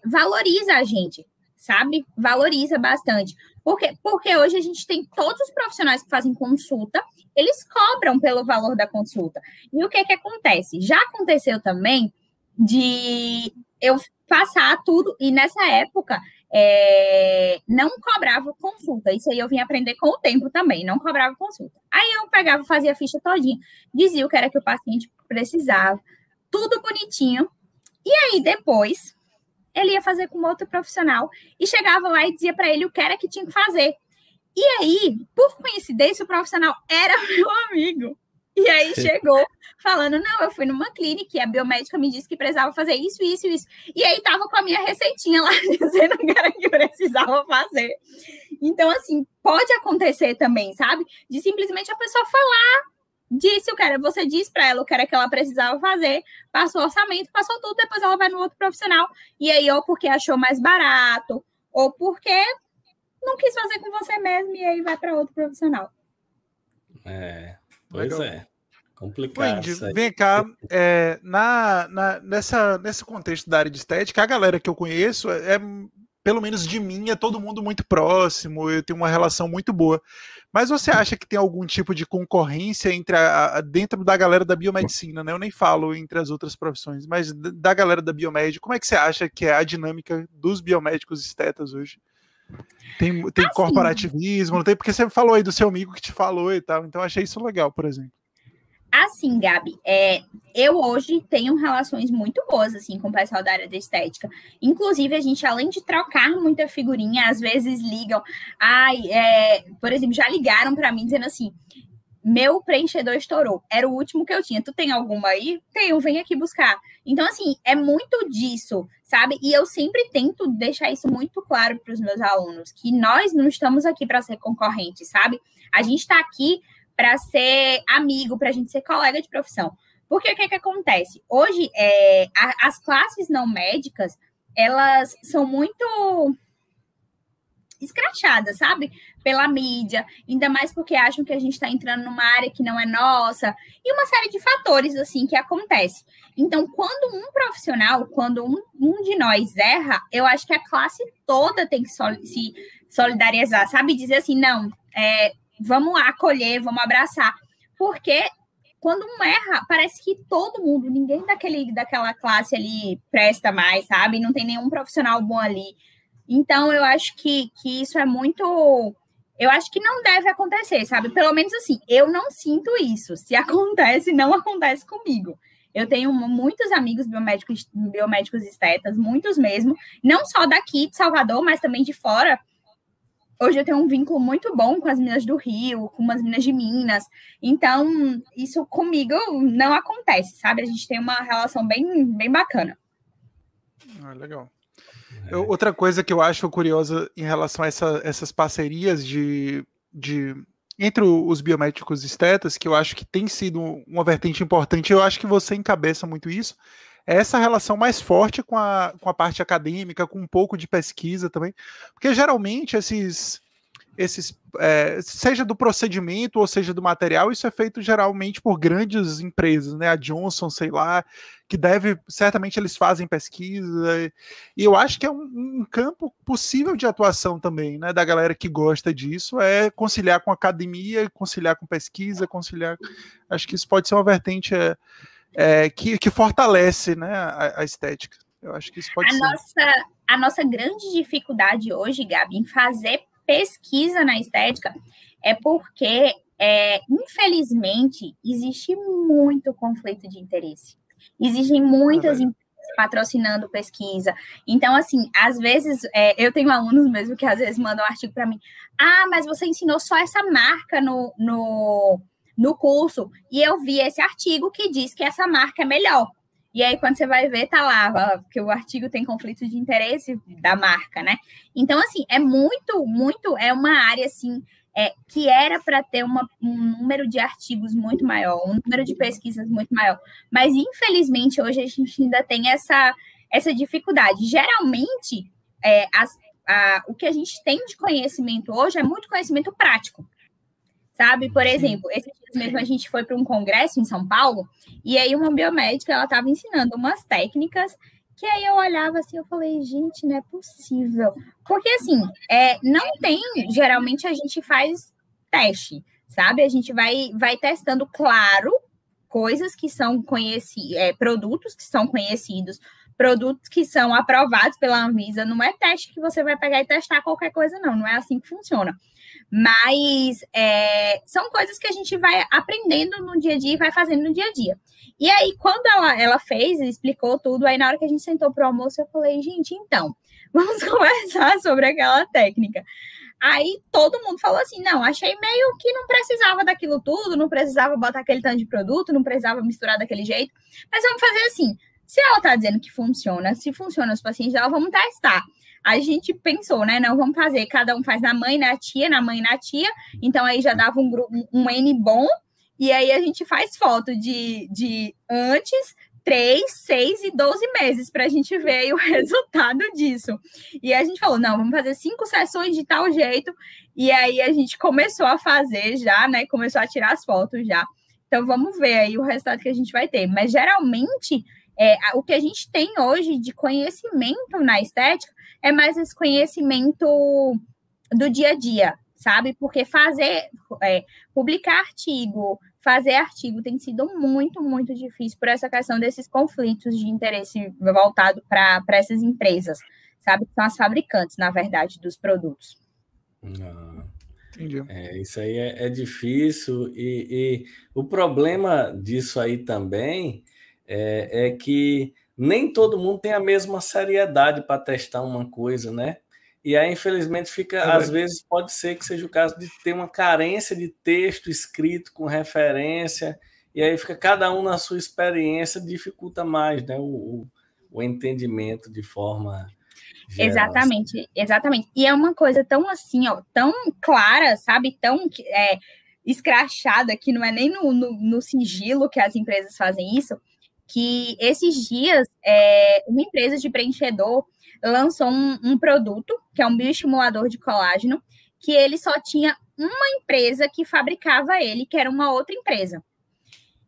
Valoriza a gente, sabe? Valoriza bastante. Porque hoje a gente tem todos os profissionais que fazem consulta, eles cobram pelo valor da consulta. E o que acontece? Já aconteceu também de eu passar tudo, e nessa época não cobrava consulta. Isso aí eu vim aprender com o tempo também, não cobrava consulta. Aí eu pegava, fazia a ficha todinha, dizia o que era que o paciente precisava, tudo bonitinho, e aí depois ele ia fazer com outro profissional e chegava lá e dizia para ele o que era que tinha que fazer. E aí, por coincidência, o profissional era meu amigo. E aí chegou falando, não, eu fui numa clínica e a biomédica me disse que precisava fazer isso, isso, isso. E aí tava com a minha receitinha lá dizendo que era que precisava fazer. Então, assim, pode acontecer também, sabe? De simplesmente a pessoa falar, disse o que era, você disse para ela o que era que ela precisava fazer, passou o orçamento, passou tudo, depois ela vai no outro profissional. E aí, ou porque achou mais barato, ou porque não quis fazer com você mesmo, e aí vai para outro profissional. Pois Legal. é. Complicado. Wendy, vem cá, nesse contexto da área de estética, a galera que eu conheço pelo menos de mim, é todo mundo muito próximo, eu tenho uma relação muito boa. Mas você acha que tem algum tipo de concorrência dentro da galera da biomedicina, né? Eu nem falo entre as outras profissões, mas da galera da biomédica, como é que você acha que é a dinâmica dos biomédicos estetas hoje? Tem assim, corporativismo, não tem? Porque você falou aí do seu amigo que te falou e tal, então eu achei isso legal, por exemplo. Assim, Gabi, eu hoje tenho relações muito boas, assim, com o pessoal da área da estética. Inclusive, a gente, além de trocar muita figurinha, às vezes ligam. Por exemplo, já ligaram para mim dizendo assim, meu preenchedor estourou, era o último que eu tinha. Tu tem alguma aí? Tenho, vem aqui buscar. Então, assim, é muito disso, sabe? E eu sempre tento deixar isso muito claro para os meus alunos, que nós não estamos aqui para ser concorrentes, sabe? A gente está aqui para ser amigo, para a gente ser colega de profissão. Porque o que acontece? Hoje, as classes não médicas, elas são muito escrachadas, sabe? Pela mídia, ainda mais porque acham que a gente está entrando numa área que não é nossa, e uma série de fatores, assim, que acontece. Então, quando um profissional, quando um de nós erra, eu acho que a classe toda tem que se solidarizar, sabe? Dizer assim, não, vamos acolher, vamos abraçar. Porque quando um erra, parece que todo mundo, ninguém daquela classe ali presta mais, sabe? Não tem nenhum profissional bom ali. Então, eu acho que isso é muito... Eu acho que não deve acontecer, sabe? Pelo menos assim, eu não sinto isso. Se acontece, não acontece comigo. Eu tenho muitos amigos biomédicos estetas, muitos mesmo. Não só daqui de Salvador, mas também de fora. Hoje eu tenho um vínculo muito bom com as meninas do Rio, com umas meninas de Minas. Então, isso comigo não acontece, sabe? A gente tem uma relação bem, bem bacana. Legal. Outra coisa que eu acho curiosa em relação a essas parcerias entre os biomédicos estetas, que eu acho que tem sido uma vertente importante, eu acho que você encabeça muito isso, é essa relação mais forte com a parte acadêmica, com um pouco de pesquisa também, porque geralmente seja do procedimento ou seja do material, isso é feito geralmente por grandes empresas, né? A Johnson, sei lá, que certamente eles fazem pesquisa, e eu acho que é um campo possível de atuação também, né? Da galera que gosta disso, é conciliar com academia, conciliar com pesquisa, acho que isso pode ser uma vertente que fortalece, né, a estética. Eu acho que isso pode ser. A nossa grande dificuldade hoje, Gabi, em fazer pesquisa na estética é porque, infelizmente, existe muito conflito de interesse. Existem muitas empresas patrocinando pesquisa. Então, assim, às vezes, eu tenho alunos mesmo que às vezes mandam um artigo para mim. Mas você ensinou só essa marca no curso, e eu vi esse artigo que diz que essa marca é melhor. E aí, quando você vai ver, tá lá, porque o artigo tem conflito de interesse da marca, né? Então, assim, é uma área, assim, que era para ter um número de artigos muito maior, um número de pesquisas muito maior. Mas, infelizmente, hoje a gente ainda tem essa dificuldade. Geralmente, o que a gente tem de conhecimento hoje é muito conhecimento prático. Sabe? Por exemplo, esses dias mesmo a gente foi para um congresso em São Paulo, e aí uma biomédica, ela estava ensinando umas técnicas que aí eu olhava assim, eu falei, gente, não é possível. Porque, assim, geralmente a gente faz teste, sabe? A gente vai testando, claro, coisas que são conhecidas, produtos que são conhecidos, produtos que são aprovados pela Anvisa, não é teste que você vai pegar e testar qualquer coisa, não é assim que funciona. Mas são coisas que a gente vai aprendendo no dia a dia e vai fazendo no dia a dia. E aí, quando ela fez, explicou tudo, aí na hora que a gente sentou para o almoço, eu falei, gente, então, vamos conversar sobre aquela técnica. Aí todo mundo falou assim, não, achei meio que não precisava daquilo tudo, não precisava botar aquele tanto de produto, não precisava misturar daquele jeito, mas vamos fazer assim, se ela tá dizendo que funciona, se funciona os pacientes dela, vamos testar. A gente pensou, né, não, vamos fazer, cada um faz na mãe, na tia, na mãe, na tia, então aí já dava um grupo, um N bom, e aí a gente faz foto de antes, 3, 6 e 12 meses para a gente ver aí o resultado disso. E a gente falou, não, vamos fazer 5 sessões de tal jeito, e aí a gente começou a fazer já, né, começou a tirar as fotos já. Então vamos ver aí o resultado que a gente vai ter. Mas geralmente, o que a gente tem hoje de conhecimento na estética é mais esse conhecimento do dia a dia, sabe? Porque publicar artigo, fazer artigo tem sido muito, muito difícil por essa questão desses conflitos de interesse voltado para essas empresas, sabe? Que são as fabricantes, na verdade, dos produtos. Entendi. Isso aí é difícil e o problema disso aí também é que nem todo mundo tem a mesma seriedade para testar uma coisa, né? E aí, infelizmente, às vezes pode ser que seja o caso de ter uma carência de texto escrito com referência, e aí fica cada um na sua experiência, dificulta mais, né, o entendimento de forma geral. Exatamente. E é uma coisa tão assim, ó, tão clara, sabe? Tão escrachada, que não é nem no sigilo que as empresas fazem isso, que esses dias uma empresa de preenchedor lançou um produto, que é um bioestimulador de colágeno, que ele só tinha uma empresa que fabricava ele, que era uma outra empresa.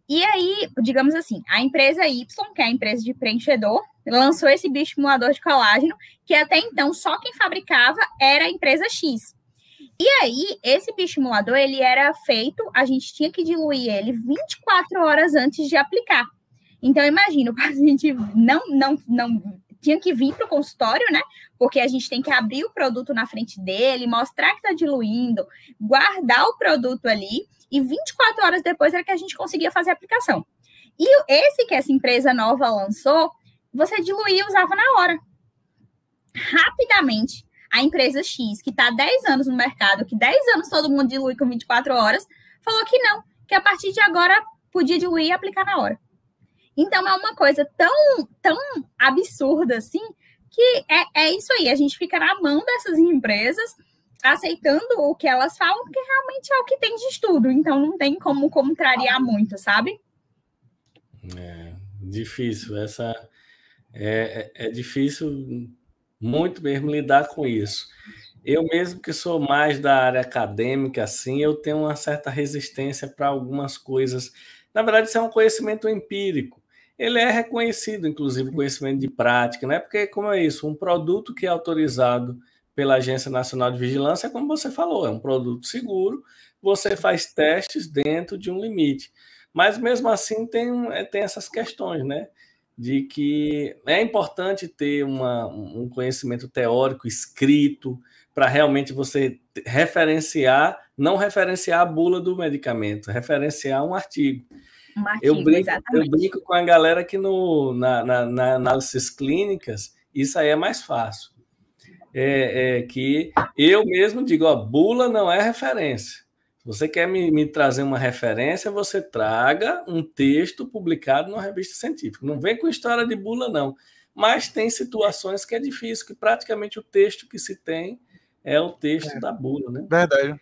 E aí, digamos assim, a empresa Y, que é a empresa de preenchedor, lançou esse bioestimulador de colágeno, que até então só quem fabricava era a empresa X. E aí, esse bioestimulador, ele era feito, a gente tinha que diluir ele 24 horas antes de aplicar. Então, imagina, o paciente não tinha que vir para o consultório, né? Porque a gente tem que abrir o produto na frente dele, mostrar que está diluindo, guardar o produto ali, e 24 horas depois era que a gente conseguia fazer a aplicação. E esse que essa empresa nova lançou, você diluía e usava na hora. Rapidamente, a empresa X, que está há 10 anos no mercado, que 10 anos todo mundo dilui com 24 horas, falou que não, que a partir de agora podia diluir e aplicar na hora. Então, é uma coisa tão absurda assim, que é isso aí, a gente fica na mão dessas empresas, aceitando o que elas falam, porque realmente é o que tem de estudo, então não tem como contrariar muito, sabe? Difícil, é difícil muito mesmo lidar com isso. Eu mesmo que sou mais da área acadêmica, assim, eu tenho uma certa resistência para algumas coisas. Na verdade, isso é um conhecimento empírico. Ele é reconhecido, inclusive, conhecimento de prática, né? Porque, como é isso, um produto que é autorizado pela Agência Nacional de Vigilância, como você falou, é um produto seguro, você faz testes dentro de um limite. Mas, mesmo assim, tem essas questões, né? De que é importante ter um conhecimento teórico escrito para realmente você referenciar, não referenciar a bula do medicamento, referenciar um artigo. Eu brinco com a galera que na análises clínicas, isso aí é mais fácil. Que eu mesmo digo, ó, bula não é referência. Se você quer me trazer uma referência, você traga um texto publicado numa revista científica. Não vem com história de bula, não. Mas tem situações que é difícil, que praticamente o texto que se tem é o texto da bula, né? Verdade.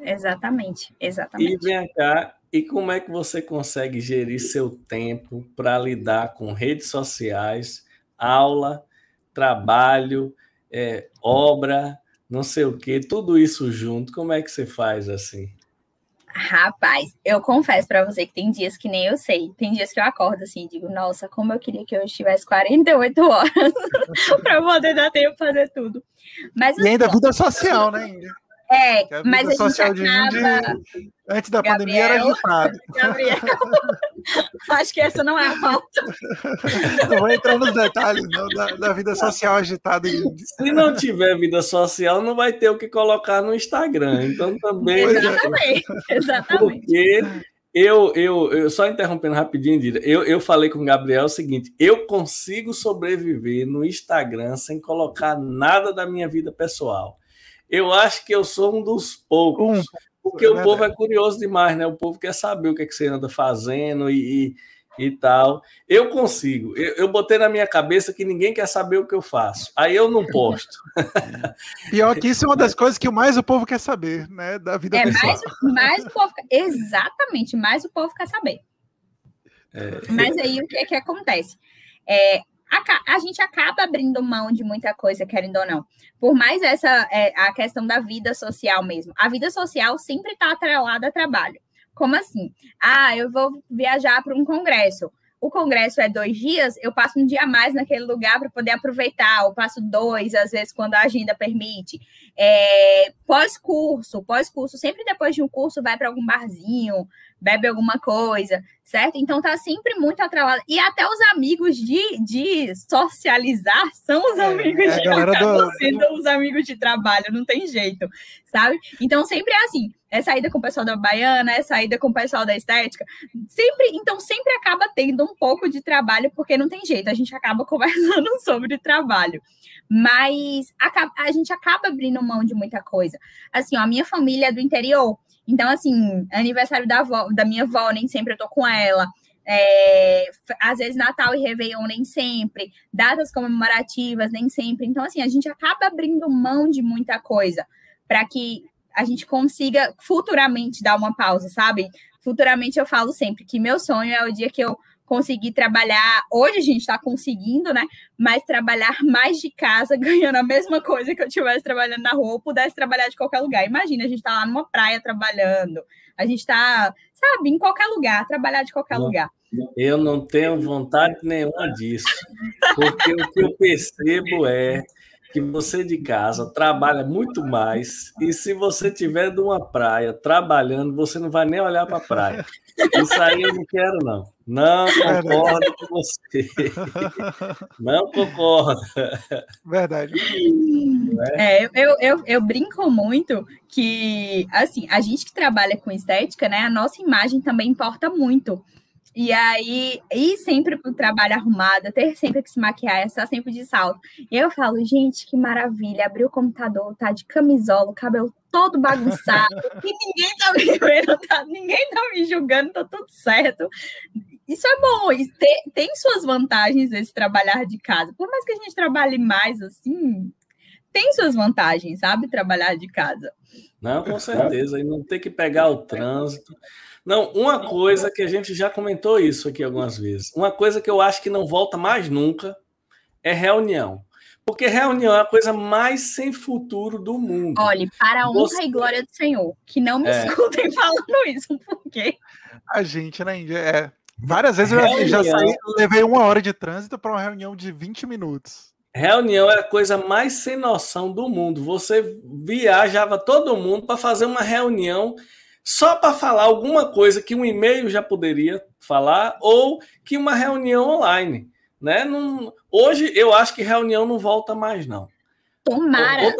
Exatamente. E vem cá, e como é que você consegue gerir seu tempo para lidar com redes sociais, aula, trabalho, obra, não sei o quê, tudo isso junto? Como é que você faz assim? Rapaz, eu confesso para você que tem dias que nem eu sei. Tem dias que eu acordo assim e digo, nossa, como eu queria que eu tivesse 48 horas para poder dar tempo para fazer tudo. Mas, e ainda vida social, né, Índia? Mas a social gente acaba... Antes da pandemia era agitado. Gabriel, acho que essa não é a pauta. Não vou entrar nos detalhes não, da vida social agitada. Se não tiver vida social, não vai ter o que colocar no Instagram. Então também... Exatamente. Porque eu só interrompendo rapidinho, Dira, eu falei com o Gabriel o seguinte, eu consigo sobreviver no Instagram sem colocar nada da minha vida pessoal. Eu acho que eu sou um dos poucos, porque o povo é curioso demais, né? O povo quer saber o que é que você anda fazendo e tal. Eu consigo. Eu botei na minha cabeça que ninguém quer saber o que eu faço. Aí eu não posto. Pior que isso é uma das coisas que mais o povo quer saber, né? Da vida pessoal. Mais o povo... Exatamente, mais o povo quer saber. Mas aí o que acontece? A gente acaba abrindo mão de muita coisa, querendo ou não. Por mais a questão da vida social mesmo. A vida social sempre está atrelada a trabalho. Como assim? Eu vou viajar para um congresso. O congresso é 2 dias, eu passo um dia a mais naquele lugar para poder aproveitar, eu passo 2, às vezes, quando a agenda permite. Pós-curso, sempre depois de um curso, vai para algum barzinho, bebe alguma coisa, certo? Então, tá sempre muito atrelado. E até os amigos de socializar são os amigos de acabam sendo os amigos de trabalho, não tem jeito, sabe? Então, sempre é assim. É saída com o pessoal da Baiana, é saída com o pessoal da estética. Sempre acaba tendo um pouco de trabalho, porque não tem jeito, a gente acaba conversando sobre trabalho. Mas a gente acaba abrindo mão de muita coisa. Assim, a minha família é do interior, então, assim, aniversário da minha avó, nem sempre eu tô com ela. Às vezes Natal e Réveillon, nem sempre. Datas comemorativas, nem sempre. Então, assim, a gente acaba abrindo mão de muita coisa para que a gente consiga futuramente dar uma pausa, sabe? Futuramente eu falo sempre que meu sonho é o dia que eu conseguir trabalhar, hoje a gente está conseguindo, né? Mas trabalhar mais de casa, ganhando a mesma coisa que eu estivesse trabalhando na rua, ou pudesse trabalhar de qualquer lugar. Imagina, a gente tá lá numa praia trabalhando, a gente tá, sabe, em qualquer lugar, trabalhar de qualquer lugar. Eu não tenho vontade nenhuma disso, porque o que eu percebo é que você de casa trabalha muito mais, e se você tiver de uma praia trabalhando, você não vai nem olhar para a praia. Isso aí eu não quero, não. Não concordo com você. Não concordo. Verdade. Eu brinco muito que, assim, a gente que trabalha com estética, né, a nossa imagem também importa muito. E aí, ir sempre para o trabalho arrumada, ter sempre que se maquiar, estar sempre de salto. E eu falo, gente, que maravilha, abrir o computador, tá de camisola, o cabelo todo bagunçado, e ninguém tá me vendo, ninguém tá me julgando, tá tudo certo. Isso é bom, isso tem suas vantagens esse trabalhar de casa. Por mais que a gente trabalhe mais assim, tem suas vantagens, sabe? Trabalhar de casa. Não, com certeza, e não ter que pegar o trânsito. Não, uma coisa que a gente já comentou isso aqui algumas vezes, uma coisa que eu acho que não volta mais nunca é reunião. Porque reunião é a coisa mais sem futuro do mundo. Olha, para a honra e glória do Senhor, que não me escutem falando isso, porque... A gente, né, Índia, várias vezes eu já levei 1 hora de trânsito para uma reunião de 20 minutos. Reunião é a coisa mais sem noção do mundo. Você viajava todo mundo para fazer uma reunião só para falar alguma coisa que um e-mail já poderia falar ou que uma reunião online, né? Hoje eu acho que reunião não volta mais, não. Tomara.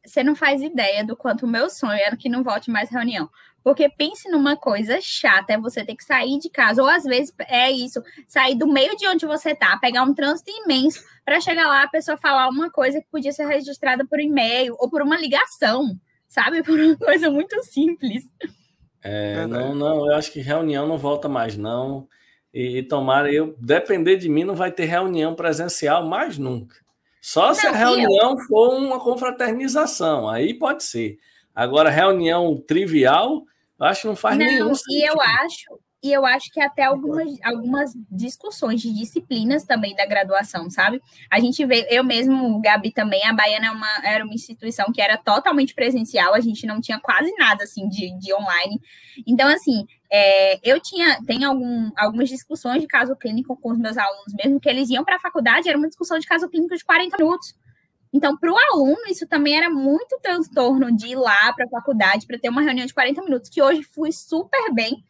Você não faz ideia do quanto o meu sonho era que não volte mais reunião. Porque pense numa coisa chata, é você ter que sair de casa, ou às vezes é isso, sair do meio de onde você tá, pegar um trânsito imenso para chegar lá, a pessoa falar uma coisa que podia ser registrada por e-mail ou por uma ligação, sabe? Por uma coisa muito simples. Eu acho que reunião não volta mais, não. E tomara, depender de mim, não vai ter reunião presencial mais nunca. Só se a reunião for uma confraternização, aí pode ser. Agora, reunião trivial, eu acho que não faz nenhum sentido. E eu acho que até algumas discussões de disciplinas também da graduação, sabe? A gente vê, eu mesmo, Gabi também, a Baiana era uma instituição que era totalmente presencial, a gente não tinha quase nada, assim, de online. Então, assim, tenho algumas discussões de caso clínico com os meus alunos mesmo, que eles iam para a faculdade, era uma discussão de caso clínico de 40 minutos. Então, para o aluno, isso também era muito transtorno de ir lá para a faculdade para ter uma reunião de 40 minutos, que hoje flui super bem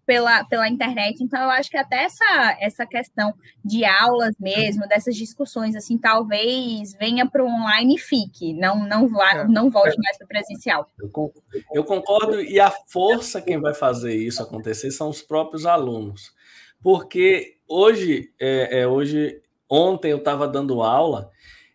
pela internet. Então, eu acho que até essa questão de aulas mesmo, dessas discussões, assim, talvez venha para o online e fique, não volte mais para o presencial. Eu concordo, e a força quem vai fazer isso acontecer são os próprios alunos. Porque ontem eu estava dando aula,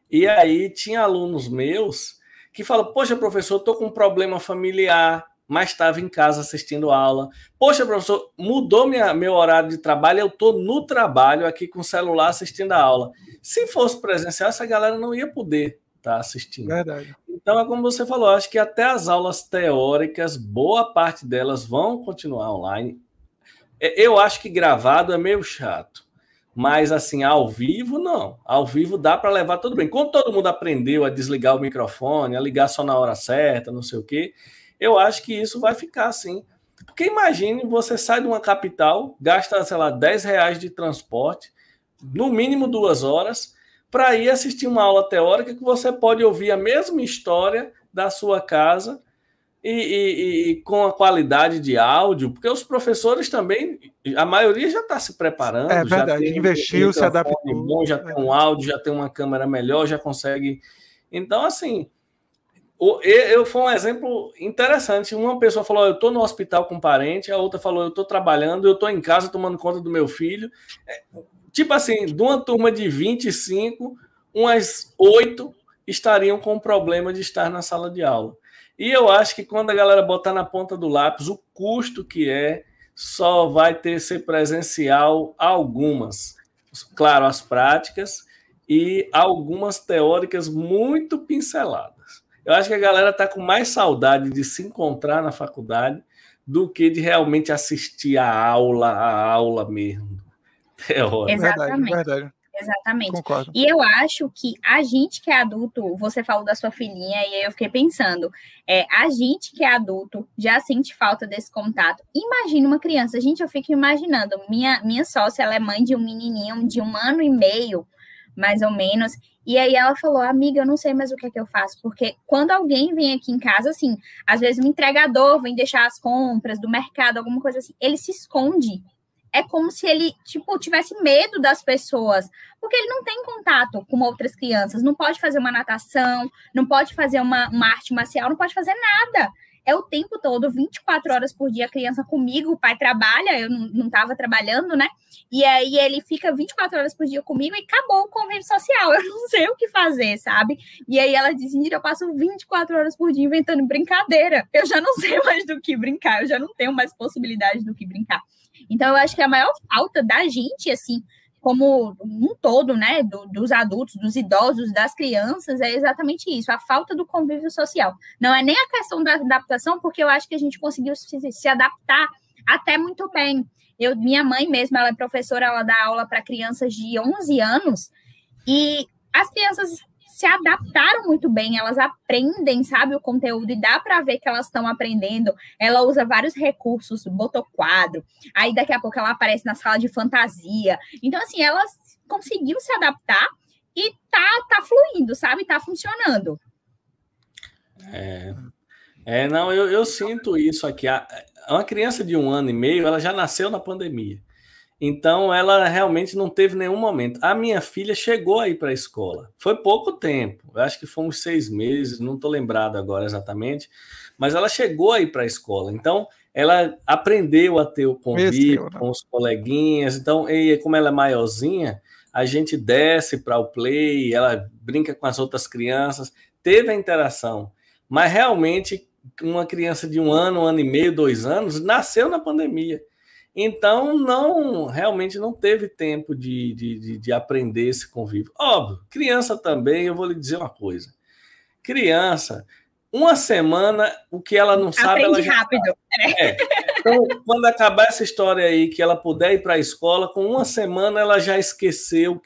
e aí tinha alunos meus que fala, poxa, professor, estou com um problema familiar, mas estava em casa assistindo aula. Poxa, professor, mudou meu horário de trabalho, eu estou no trabalho aqui com o celular assistindo a aula. Se fosse presencial, essa galera não ia poder estar assistindo. Verdade. Então, é como você falou, acho que até as aulas teóricas, boa parte delas vão continuar online. Eu acho que gravado é meio chato, mas assim, ao vivo, não. Ao vivo dá para levar tudo bem. Quando todo mundo aprendeu a desligar o microfone, a ligar só na hora certa, não sei o quê, eu acho que isso vai ficar assim. Porque imagine, você sai de uma capital, gasta, sei lá, R$10 de transporte, no mínimo 2 horas, para ir assistir uma aula teórica que você pode ouvir a mesma história da sua casa e com a qualidade de áudio, porque os professores também, a maioria já está se preparando. É verdade, investiu, se adaptou. Bom, já tem um áudio, já tem uma câmera melhor, já consegue... Então, assim, foi um exemplo interessante. Uma pessoa falou, eu estou no hospital com um parente, a outra falou, eu estou trabalhando, eu estou em casa tomando conta do meu filho. Tipo assim, de uma turma de 25, umas 8 estariam com o problema de estar na sala de aula. E eu acho que quando a galera botar na ponta do lápis, o custo que só vai ter ser presencial algumas. Claro, as práticas e algumas teóricas muito pinceladas. Eu acho que a galera está com mais saudade de se encontrar na faculdade do que de realmente assistir a aula mesmo. Teórica. Exatamente. Verdade. Exatamente. Concordo. E eu acho que a gente que é adulto, você falou da sua filhinha e aí eu fiquei pensando, a gente que é adulto já sente falta desse contato. Imagina uma criança, gente, eu fico imaginando, minha sócia, ela é mãe de um menininho de 1 ano e meio, mais ou menos, e aí ela falou, amiga, eu não sei mais o que é que eu faço, porque quando alguém vem aqui em casa, assim, às vezes um entregador vem deixar as compras do mercado, alguma coisa assim, ele se esconde. É como se ele, tipo, tivesse medo das pessoas, porque ele não tem contato com outras crianças, não pode fazer uma natação, não pode fazer uma arte marcial, não pode fazer nada. É o tempo todo, 24 horas por dia, a criança comigo, o pai trabalha, eu não estava trabalhando, né? E aí ele fica 24 horas por dia comigo e acabou o convívio social, eu não sei o que fazer, sabe? E aí ela diz, Nira, eu passo 24 horas por dia inventando brincadeira, eu já não sei mais do que brincar, eu já não tenho mais possibilidade do que brincar. Então, eu acho que a maior falta da gente, assim, como um todo, né, dos adultos, dos idosos, das crianças, é exatamente isso, a falta do convívio social. Não é nem a questão da adaptação, porque eu acho que a gente conseguiu se adaptar até muito bem. Minha mãe mesmo, ela é professora, ela dá aula para crianças de 11 anos, e as crianças se adaptaram muito bem, elas aprendem, sabe, o conteúdo, e dá para ver que elas estão aprendendo. Ela usa vários recursos, botou quadro, aí daqui a pouco ela aparece na sala de fantasia. Então, assim, ela conseguiu se adaptar e tá fluindo, sabe, tá funcionando. Não, eu sinto isso aqui. Uma criança de 1 ano e meio, ela já nasceu na pandemia. Então, ela realmente não teve nenhum momento. A minha filha chegou aí para a escola. Foi pouco tempo. Eu acho que foi uns 6 meses, não estou lembrado agora exatamente. Mas ela chegou aí para a escola. Então, ela aprendeu a ter o convívio com os coleguinhas. Então, como ela é maiorzinha, a gente desce para o play, ela brinca com as outras crianças. Teve a interação. Mas, realmente, uma criança de 1 ano e meio, 2 anos, nasceu na pandemia. Então, realmente não teve tempo de aprender esse convívio. Óbvio, criança também, eu vou lhe dizer uma coisa. Criança, 1 semana, o que ela não sabe, ela já rápido. Então, quando acabar essa história aí, que ela puder ir para a escola, com 1 semana ela já esqueceu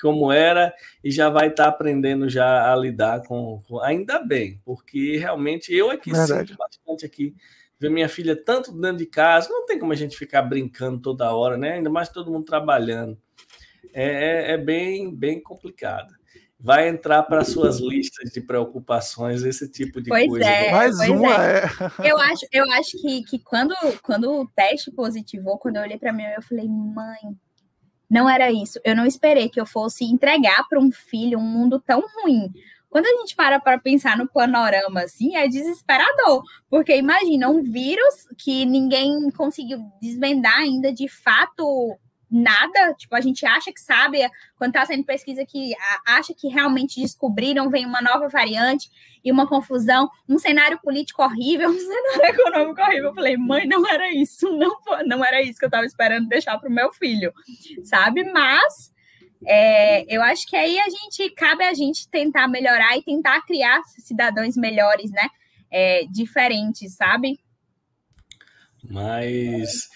como era e já vai estar aprendendo já a lidar com... Ainda bem, porque realmente eu aqui sinto bastante aqui, ver minha filha tanto dentro de casa, não tem como a gente ficar brincando toda hora, né? Ainda mais todo mundo trabalhando. É bem complicado. Vai entrar para suas listas de preocupações esse tipo de coisa. Mais uma. Eu acho que quando o teste positivou, quando eu olhei para mim, eu falei, mãe, não era isso. Eu não esperei que eu fosse entregar para um filho um mundo tão ruim. Quando a gente para pensar no panorama, assim, é desesperador. Porque imagina, um vírus que ninguém conseguiu desvendar ainda de fato nada, tipo, a gente acha que sabe, quando está sendo pesquisa que acha que realmente descobriram, vem uma nova variante e uma confusão, um cenário político horrível, um cenário econômico horrível. Eu falei, mãe, não era isso, não era isso que eu estava esperando deixar para o meu filho, sabe? Mas eu acho que aí cabe a gente tentar melhorar e tentar criar cidadãos melhores, né? Diferentes, sabe? Mas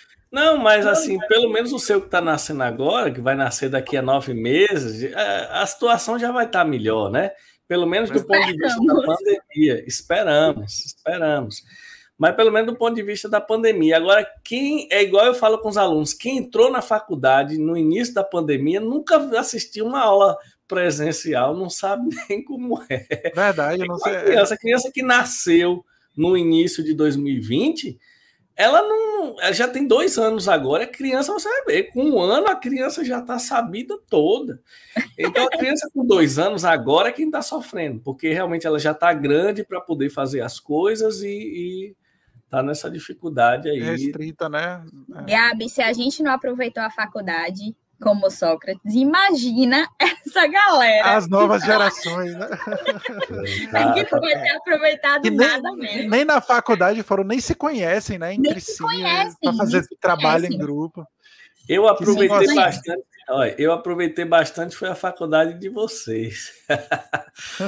assim, pelo menos o seu que está nascendo agora, que vai nascer daqui a 9 meses, a situação já vai estar melhor, né? Pelo menos do ponto de vista da pandemia. Esperamos. Mas pelo menos do ponto de vista da pandemia. Agora, é igual eu falo com os alunos, quem entrou na faculdade no início da pandemia nunca assistiu uma aula presencial, não sabe nem como é. Verdade, eu não sei. A criança que nasceu no início de 2020, ela já tem 2 anos agora, a criança, você vai ver, com 1 ano a criança já está sabida toda. Então a criança com 2 anos agora é quem está sofrendo, porque realmente ela já está grande para poder fazer as coisas e está nessa dificuldade aí. Restrita, né? Gabi, se a gente não aproveitou a faculdade como Sócrates, imagina essa galera. As novas gerações, né? Que não vai ter aproveitado nada mesmo. Nem na faculdade nem se conhecem, né? Entre si, para fazer trabalho em grupo. Eu aproveitei bastante. Olha, eu aproveitei bastante, foi a faculdade de vocês.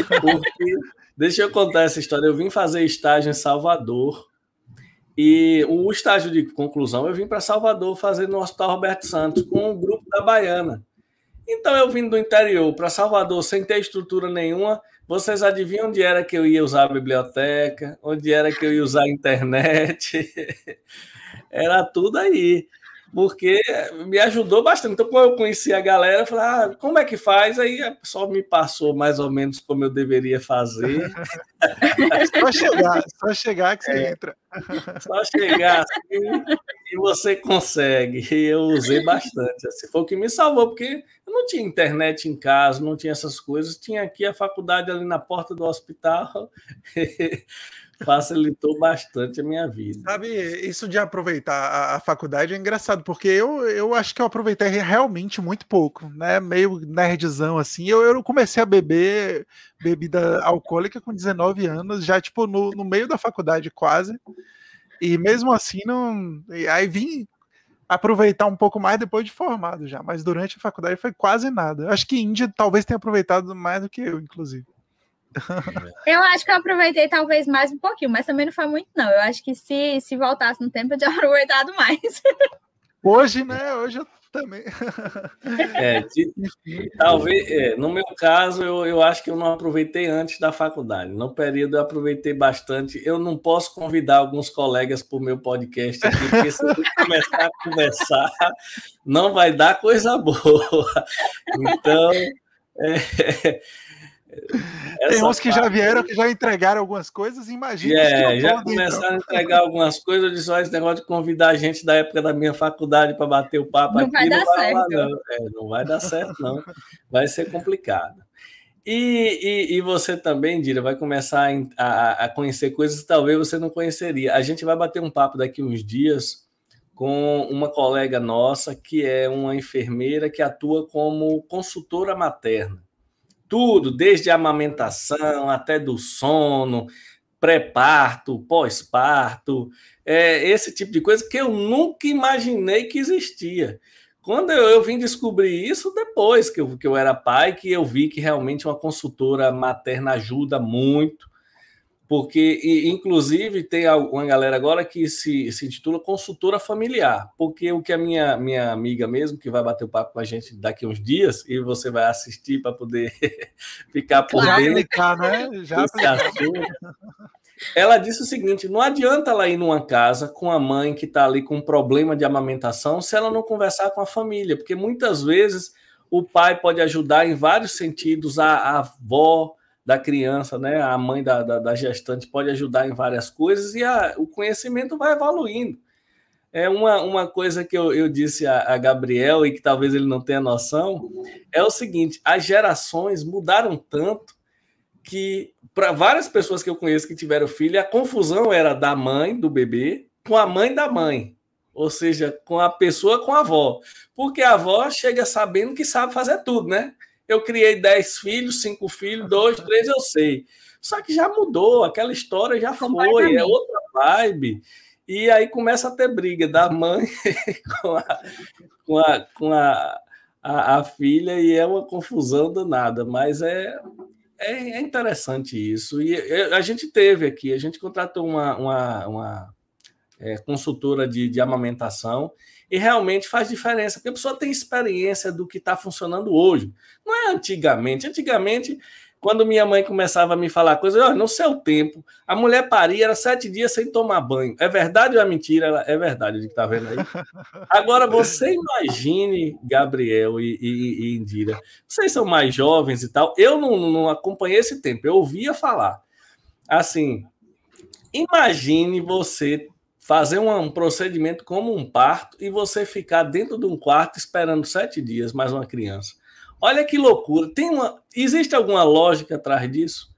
Porque, deixa eu contar essa história. Eu vim fazer estágio em Salvador. E o estágio de conclusão eu vim para Salvador fazer no Hospital Roberto Santos com o grupo da Baiana. Então eu vim do interior para Salvador sem ter estrutura nenhuma. Vocês adivinham onde era que eu ia usar a biblioteca? Onde era que eu ia usar a internet? Era tudo aí. Porque me ajudou bastante. Então, quando eu conheci a galera, eu falei, como é que faz? Aí a pessoa me passou mais ou menos como eu deveria fazer. Só chegar que você entra. Só chegar assim, e você consegue. E eu usei bastante. Assim, foi o que me salvou, porque eu não tinha internet em casa, não tinha essas coisas. Tinha aqui a faculdade ali na porta do hospital. Facilitou bastante a minha vida. Sabe, isso de aproveitar a faculdade é engraçado, porque eu acho que eu aproveitei realmente muito pouco, né? Meio nerdzão, assim. Eu comecei a beber bebida alcoólica com 19 anos, já, tipo, no meio da faculdade quase. E mesmo assim, não. Aí vim aproveitar um pouco mais depois de formado já, mas durante a faculdade foi quase nada. Acho que Índia talvez tenha aproveitado mais do que eu, inclusive. Eu acho que eu aproveitei talvez mais um pouquinho, mas também não foi muito, não. Eu acho que se voltasse no tempo, eu tinha aproveitado mais. Hoje, né? Hoje eu também. Talvez, no meu caso, eu acho que eu não aproveitei antes da faculdade. No período eu aproveitei bastante. Eu não posso convidar alguns colegas para o meu podcast aqui, porque se eu começar a conversar, não vai dar coisa boa. Então, tem uns que já vieram, que já entregaram algumas coisas, imagina. Já começaram a entregar algumas coisas. Eu disse, esse negócio de convidar a gente da época da minha faculdade para bater o papo não aqui, vai dar certo. Não vai dar certo, não. Vai ser complicado. E você também, Dira, vai começar a conhecer coisas que talvez você não conheceria. A gente vai bater um papo daqui uns dias com uma colega nossa que é uma enfermeira que atua como consultora materna. Tudo, desde a amamentação até do sono, pré-parto, pós-parto, esse tipo de coisa que eu nunca imaginei que existia. Quando eu vim descobrir isso depois que eu era pai, que eu vi que realmente uma consultora materna ajuda muito, porque, inclusive, tem uma galera agora que se intitula consultora familiar, porque o que a minha amiga mesmo, que vai bater o papo com a gente daqui a uns dias, e você vai assistir para poder ficar por dentro. Já Ela disse o seguinte, não adianta ela ir numa casa com a mãe que está ali com um problema de amamentação se ela não conversar com a família, porque muitas vezes o pai pode ajudar em vários sentidos, a avó da criança, né? A mãe da gestante pode ajudar em várias coisas e o conhecimento vai evoluindo. É uma coisa que eu disse a Gabriel e que talvez ele não tenha noção, é o seguinte, as gerações mudaram tanto que para várias pessoas que eu conheço que tiveram filho, a confusão era da mãe do bebê com a mãe da mãe. ou seja, com a pessoa, com a avó. Porque a avó chega sabendo que sabe fazer tudo, né? Eu criei 10 filhos, 5 filhos, 2, 3 eu sei. Só que já mudou, aquela história já foi, é outra vibe. E aí começa a ter briga da mãe com a filha, e é uma confusão danada, mas é interessante isso. E a gente teve aqui, a gente contratou uma consultora de amamentação, e realmente faz diferença, porque a pessoa tem experiência do que está funcionando hoje. Não é antigamente. Antigamente, quando minha mãe começava a me falar coisas, no seu tempo, a mulher paria, era 7 dias sem tomar banho. É verdade ou é mentira? É verdade, a gente está vendo aí. Agora, você imagine, Gabriel e Indira, vocês são mais jovens e tal, eu não acompanhei esse tempo, eu ouvia falar. Assim, imagine você fazer um procedimento como um parto e você ficar dentro de um quarto esperando 7 dias mais uma criança. Olha que loucura. Existe alguma lógica atrás disso?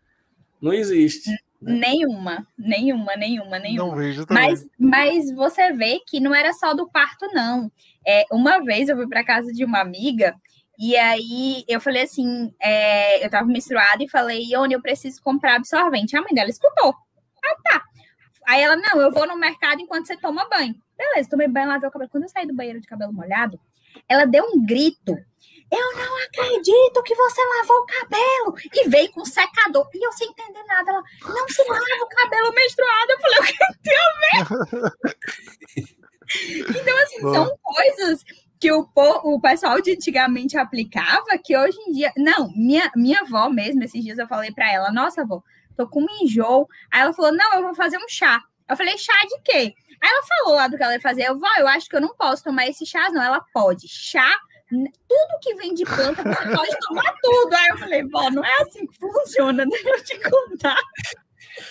Não existe. Nenhuma. Não vejo também. Mas você vê que não era só do parto, não. Uma vez eu fui para casa de uma amiga e aí eu falei assim, eu estava menstruada e falei, Ione, eu preciso comprar absorvente. A mãe dela escutou. Ah, tá. Aí ela, não, eu vou no mercado enquanto você toma banho. Beleza, tomei banho, lavei o cabelo. Quando eu saí do banheiro de cabelo molhado, ela deu um grito. Eu não acredito que você lavou o cabelo. E veio com um secador. E eu sem entender nada. Ela, não se lava o cabelo menstruado. Eu falei, o que tem a ver? Então, assim, são coisas que o pessoal de antigamente aplicava, que hoje em dia... Não, minha avó mesmo, esses dias eu falei pra ela, nossa, avó, tô com um enjoo. Aí ela falou, não, eu vou fazer um chá. Eu falei, chá de quê? Aí ela falou lá do que ela ia fazer. Eu, vó, eu acho que eu não posso tomar esse chá, não. Ela pode. Chá, tudo que vem de planta, você pode tomar tudo. Aí eu falei, vó, não é assim que funciona, deixa eu te contar.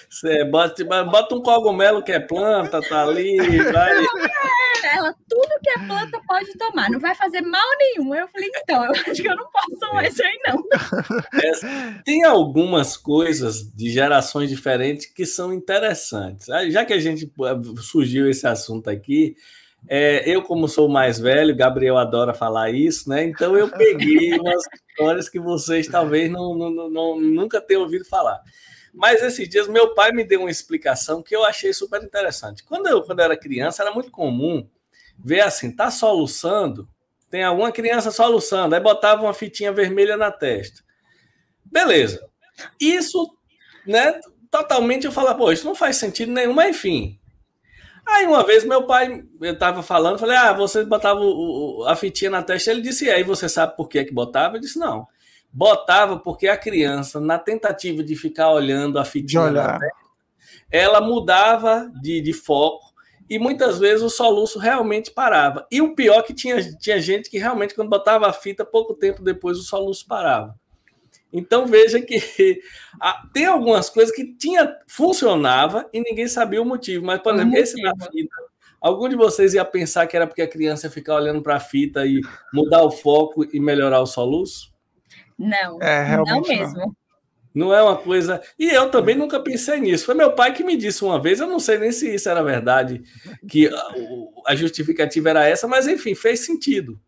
Você bota um cogumelo que é planta, tá ali, vai... Ela, tudo que é planta pode tomar, não vai fazer mal nenhum. Eu falei, então, eu acho que eu não posso tomar isso aí, não. Tem algumas coisas de gerações diferentes que são interessantes. Já que a gente surgiu esse assunto aqui, eu, como sou mais velho, Gabriel adora falar isso, né? Então eu peguei umas histórias que vocês talvez nunca tenham ouvido falar. Mas esses dias meu pai me deu uma explicação que eu achei super interessante. Quando eu era criança, era muito comum ver assim, tá soluçando, tem alguma criança soluçando, aí botava uma fitinha vermelha na testa. Beleza. Isso, né, totalmente eu falava, pô, isso não faz sentido nenhum, mas enfim. Aí uma vez meu pai, eu tava falando, falei, você botava a fitinha na testa, ele disse, e aí você sabe por que botava? Eu disse, não. Botava porque a criança, na tentativa de ficar olhando a fitinha na testa, ela mudava de foco e muitas vezes o soluço realmente parava. E o pior é que tinha gente que realmente, quando botava a fita, pouco tempo depois o soluço parava. Então veja que tem algumas coisas que funcionava e ninguém sabia o motivo. Mas, por exemplo, esse da fita, algum de vocês ia pensar que era porque a criança ia ficar olhando para a fita e mudar o foco e melhorar o soluço? Não, realmente não mesmo. Não é uma coisa... E eu também nunca pensei nisso. Foi meu pai que me disse uma vez, eu não sei nem se isso era verdade, que a justificativa era essa, mas enfim, fez sentido.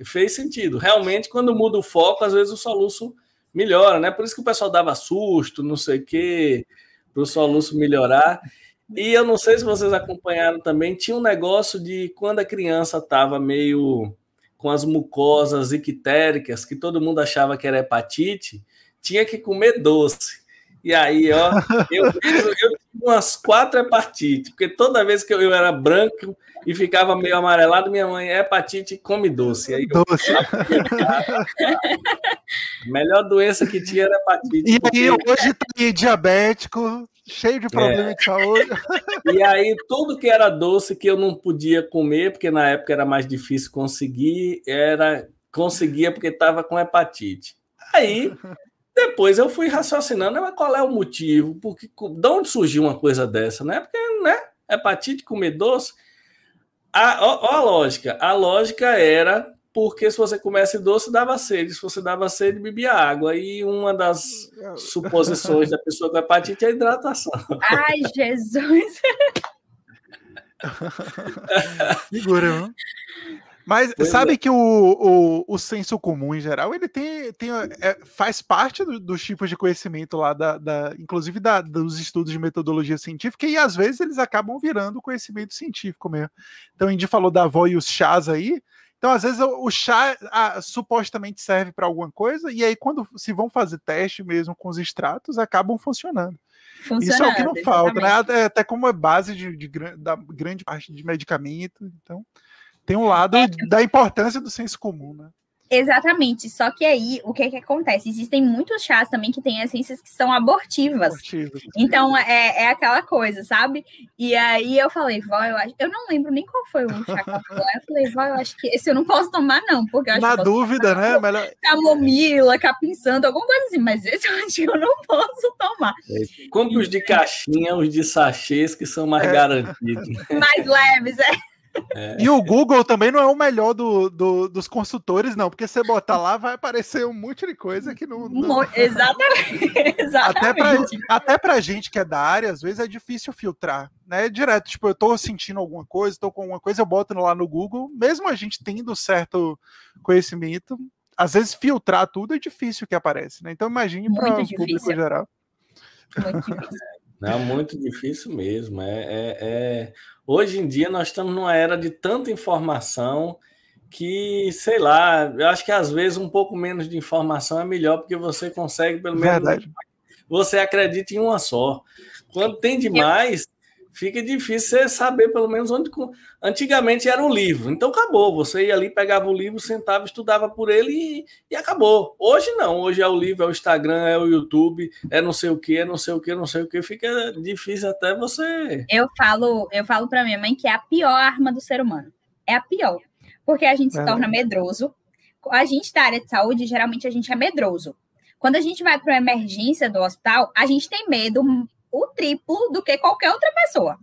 Fez sentido. Realmente, quando muda o foco, às vezes o soluço melhora, né? Por isso que o pessoal dava susto, não sei o quê, para o soluço melhorar. E eu não sei se vocês acompanharam também, tinha um negócio de quando a criança estava meio com as mucosas ictéricas, que todo mundo achava que era hepatite, tinha que comer doce. E aí, eu tive umas 4 hepatites, porque toda vez que eu era branco e ficava meio amarelado, minha mãe, hepatite, come doce. Aí doce. A melhor doença que tinha era hepatite. E aí, hoje tá aí diabético, cheio de problema de saúde. E aí, tudo que era doce que eu não podia comer, porque na época era mais difícil conseguir, conseguia porque estava com hepatite. Aí, depois eu fui raciocinando, mas qual é o motivo? Porque, de onde surgiu uma coisa dessa? Né? Porque, né? Hepatite, comer doce. A lógica. A lógica era porque se você comesse doce, dava sede. Se você dava sede, bebia água. E uma das suposições da pessoa com hepatite é a hidratação. Ai, Jesus! Figura, não? Mas Pois sabe é. que o senso comum, em geral, ele faz parte dos tipos de conhecimento lá, inclusive dos estudos de metodologia científica, e às vezes eles acabam virando conhecimento científico mesmo. Então a gente falou da avó e os chás aí, então às vezes o chá supostamente serve para alguma coisa, e aí quando se vão fazer teste mesmo com os extratos, acabam funcionando. Isso é o que não falta, né? Até como é base da grande parte de medicamento, então... Tem um lado da importância do senso comum, né? Exatamente, só que aí, o que acontece? Existem muitos chás também que têm essências que são abortivas. Então, é aquela coisa, sabe? E aí eu falei, vó, eu não lembro nem qual foi o chá que ela falou. Eu falei, vó, eu acho que esse eu não posso tomar, não, porque eu acho Na que dúvida, né? Melhor... Camomila, capim-santo, alguma coisa assim, mas esse eu acho que eu não posso tomar. Compre os de caixinha, os de sachês, que são mais garantidos. Mais leves, E o Google também não é o melhor dos consultores, não, porque você botar lá vai aparecer um monte de coisa que não... Exatamente. Até pra gente que é da área, às vezes é difícil filtrar, né? Direto, tipo, eu tô sentindo alguma coisa, tô com alguma coisa, eu boto lá no Google, mesmo a gente tendo certo conhecimento, às vezes filtrar tudo é difícil que aparece, né? Então imagine para o público geral. Muito difícil. Não, muito difícil mesmo. Hoje em dia nós estamos numa era de tanta informação que, sei lá, eu acho que às vezes um pouco menos de informação é melhor, porque você consegue, pelo menos, você acredita em uma só. Quando tem demais, fica difícil você saber pelo menos onde... Antigamente era um livro, então acabou. Você ia ali, pegava o livro, sentava, estudava por ele e acabou. Hoje não, hoje é o livro, é o Instagram, é o YouTube, é não sei o que, não sei o que, não sei o que. Fica difícil até você... Eu falo para minha mãe que é a pior arma do ser humano. É a pior. Porque a gente se torna medroso. A gente da área de saúde, geralmente a gente é medroso. Quando a gente vai para uma emergência do hospital, a gente tem medo o triplo do que qualquer outra pessoa.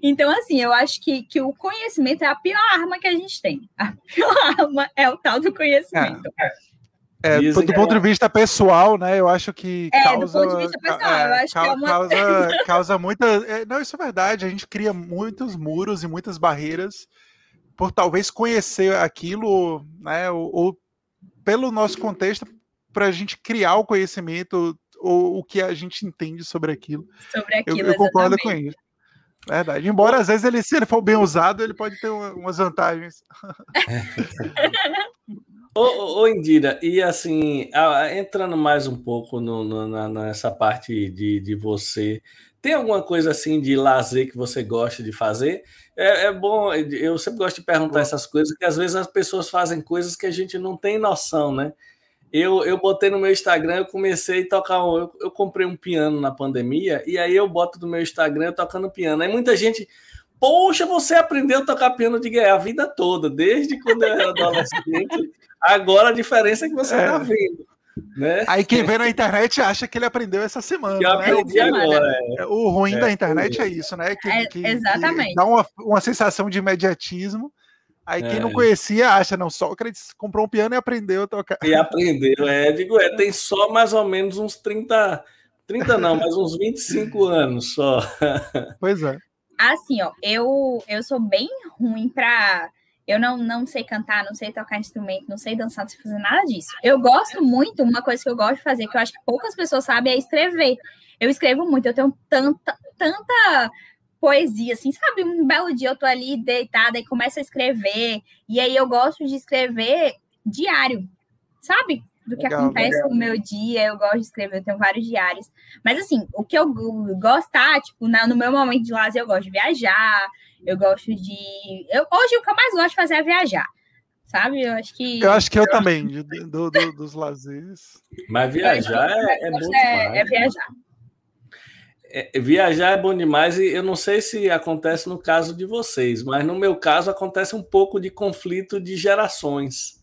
Então, assim, eu acho que o conhecimento é a pior arma que a gente tem. A pior arma é o tal do conhecimento. Do ponto de vista pessoal, né? Eu acho que causa... do ponto de vista pessoal, eu acho que causa muita... Não, isso é verdade. A gente cria muitos muros e muitas barreiras por talvez conhecer aquilo, né? Ou pelo nosso contexto, para a gente criar o conhecimento ou o que a gente entende sobre aquilo. Eu concordo com isso. Verdade. Embora, às vezes, se ele for bem usado, ele pode ter umas vantagens. Ô, Indira, e assim, entrando mais um pouco nessa parte de você, tem alguma coisa assim de lazer que você gosta de fazer? É bom, eu sempre gosto de perguntar essas coisas, porque às vezes as pessoas fazem coisas que a gente não tem noção, né? Eu botei no meu Instagram, eu comecei a tocar, eu comprei um piano na pandemia, e aí eu boto no meu Instagram tocando piano. Aí muita gente, poxa, você aprendeu a tocar piano de a vida toda, desde quando eu era adolescente. Agora a diferença é que você está vendo. Né? Aí quem vê na internet acha que ele aprendeu essa semana. Eu aprendi agora. O ruim da internet é isso, né? Exatamente. Que dá uma sensação de imediatismo. Aí quem não conhecia acha, não, Sócrates comprou um piano e aprendeu a tocar. E aprendeu, tem só mais ou menos uns 30 não, mas uns 25 anos só. Pois é. Assim, ó, eu sou bem ruim pra... Eu não sei cantar, não sei tocar instrumento, não sei dançar, não sei fazer nada disso. Eu gosto muito, uma coisa que eu gosto de fazer, que eu acho que poucas pessoas sabem, é escrever. Eu escrevo muito, eu tenho tanta poesia, assim, sabe? Um belo dia eu tô ali deitada e começo a escrever, e aí eu gosto de escrever diário, sabe? Do que acontece no meu dia, eu gosto de escrever, eu tenho vários diários. Mas, assim, o que eu gostar, tipo, no meu momento de lazer, eu gosto de viajar, eu gosto de... Hoje, o que eu mais gosto de fazer é viajar, sabe? Eu acho que eu também, dos lazeres. Mas viajar é bom demais. É viajar. Viajar é bom demais, e eu não sei se acontece no caso de vocês, mas no meu caso acontece um pouco de conflito de gerações.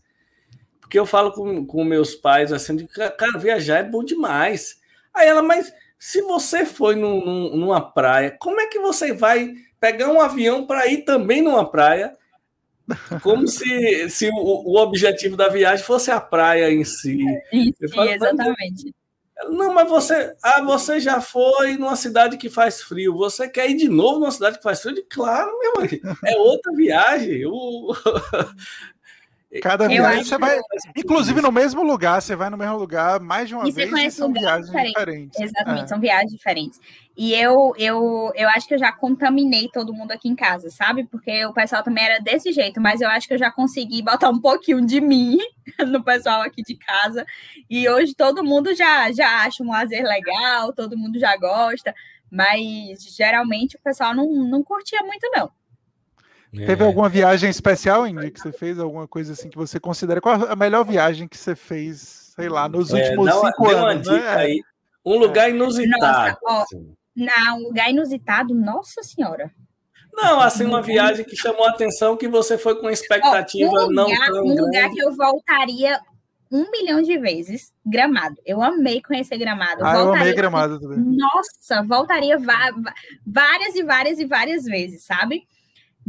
Porque eu falo com meus pais assim, cara, viajar é bom demais. Aí ela, mas se você foi numa praia, como é que você vai pegar um avião para ir também numa praia? Como se o objetivo da viagem fosse a praia em si. Exatamente. Não, mas você já foi numa cidade que faz frio. Você quer ir de novo numa cidade que faz frio? Claro, meu amigo. É outra viagem. Cada viagem você vai, inclusive no mesmo lugar, você vai no mesmo lugar mais de uma vez e são viagens diferentes. Exatamente, são viagens diferentes. E eu acho que eu já contaminei todo mundo aqui em casa, sabe? Porque o pessoal também era desse jeito, mas eu acho que eu já consegui botar um pouquinho de mim no pessoal aqui de casa. E hoje todo mundo já acha um lazer legal, todo mundo já gosta, mas geralmente o pessoal não curtia muito, não. Teve alguma viagem especial, Indy, que você fez? Alguma coisa assim que você considera? Qual a melhor viagem que você fez, sei lá, nos últimos 5 anos? Uma dica aí. Um lugar inusitado. Nossa, um lugar inusitado, nossa senhora. Não, assim, uma viagem que chamou a atenção, que você foi com expectativa não tão grande. Um lugar que eu voltaria 1 milhão de vezes, Gramado. Eu amei conhecer Gramado. Eu amei Gramado também. Nossa, voltaria várias e várias e várias vezes, sabe?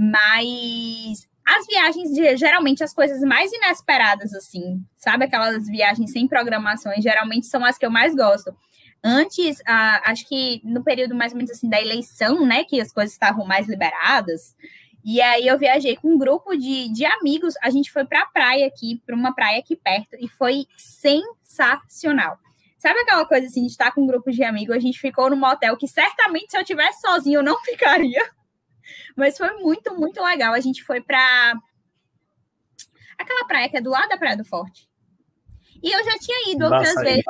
Mas as viagens, geralmente, as coisas mais inesperadas, assim, sabe? Aquelas viagens sem programações, geralmente são as que eu mais gosto. Antes, acho que no período mais ou menos assim da eleição, né, que as coisas estavam mais liberadas, e aí eu viajei com um grupo de amigos, a gente foi para uma praia aqui perto, e foi sensacional. Sabe aquela coisa assim, de estar com um grupo de amigos, a gente ficou num motel que certamente se eu tivesse sozinho eu não ficaria. Mas foi muito, muito legal. A gente foi para aquela praia que é do lado da Praia do Forte. E eu já tinha ido outras vezes.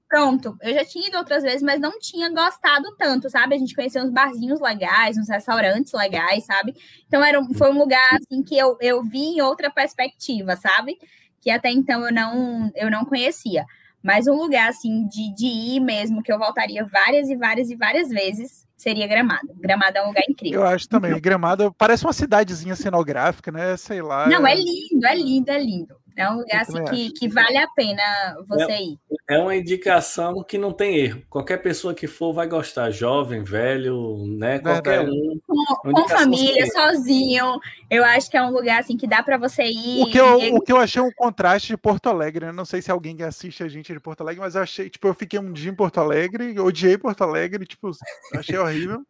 Pronto, eu já tinha ido outras vezes, mas não tinha gostado tanto, sabe? A gente conheceu uns barzinhos legais, uns restaurantes legais, sabe? Então foi um lugar assim que eu vi em outra perspectiva, sabe? Que até então eu não conhecia. Mas um lugar assim de ir mesmo, que eu voltaria várias e várias e várias vezes, seria Gramado. Gramado é um lugar incrível. Eu acho também. Gramado parece uma cidadezinha cenográfica, né? Sei lá. Não, é lindo, é lindo, é lindo. É um lugar assim, que vale a pena você ir. É uma indicação que não tem erro. Qualquer pessoa que for vai gostar. Jovem, velho, né? Qualquer um. Com família, sozinho. Eu acho que é um lugar assim que dá para você ir. O que eu achei um contraste de Porto Alegre, né? Não sei se alguém que assiste a gente de Porto Alegre, mas eu achei, tipo, eu fiquei um dia em Porto Alegre, odiei Porto Alegre, tipo, achei horrível.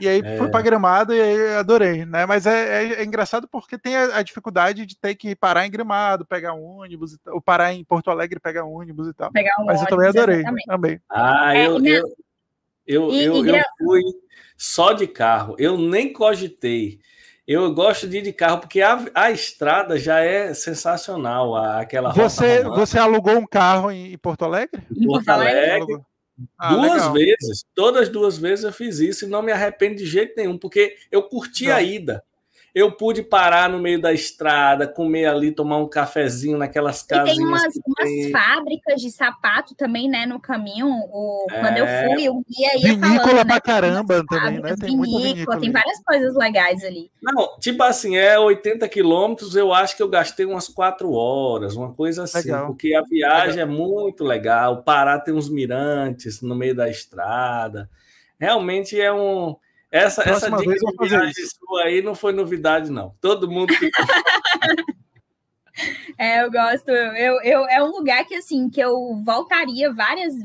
E aí fui para Gramado e aí adorei, né? Mas é engraçado porque tem a dificuldade de ter que parar em Gramado, pegar um ônibus, ou parar em Porto Alegre, pegar um ônibus e tal. Mas eu também adorei, amei. Eu fui só de carro, eu nem cogitei. Eu gosto de ir de carro porque a estrada já é sensacional, aquela Você alugou um carro em Porto Alegre? Em Porto Alegre. Duas vezes, todas 2 vezes eu fiz isso e não me arrependo de jeito nenhum, porque eu curti a ida. Eu pude parar no meio da estrada, comer ali, tomar um cafezinho naquelas casinhas. E tem umas fábricas de sapato também, né, no caminho. Quando eu fui, o guia ia vinícola pra caramba também, né? Tem muita vinícola. Tem várias coisas legais ali. Não, tipo assim, 80 quilômetros, eu acho que eu gastei umas 4 horas, uma coisa assim, porque a viagem é muito legal. Pará tem uns mirantes no meio da estrada. Realmente é um... Essa dica de viagem sua aí não foi novidade, não. Todo mundo ficou... Eu gosto. É um lugar que, assim, que eu voltaria várias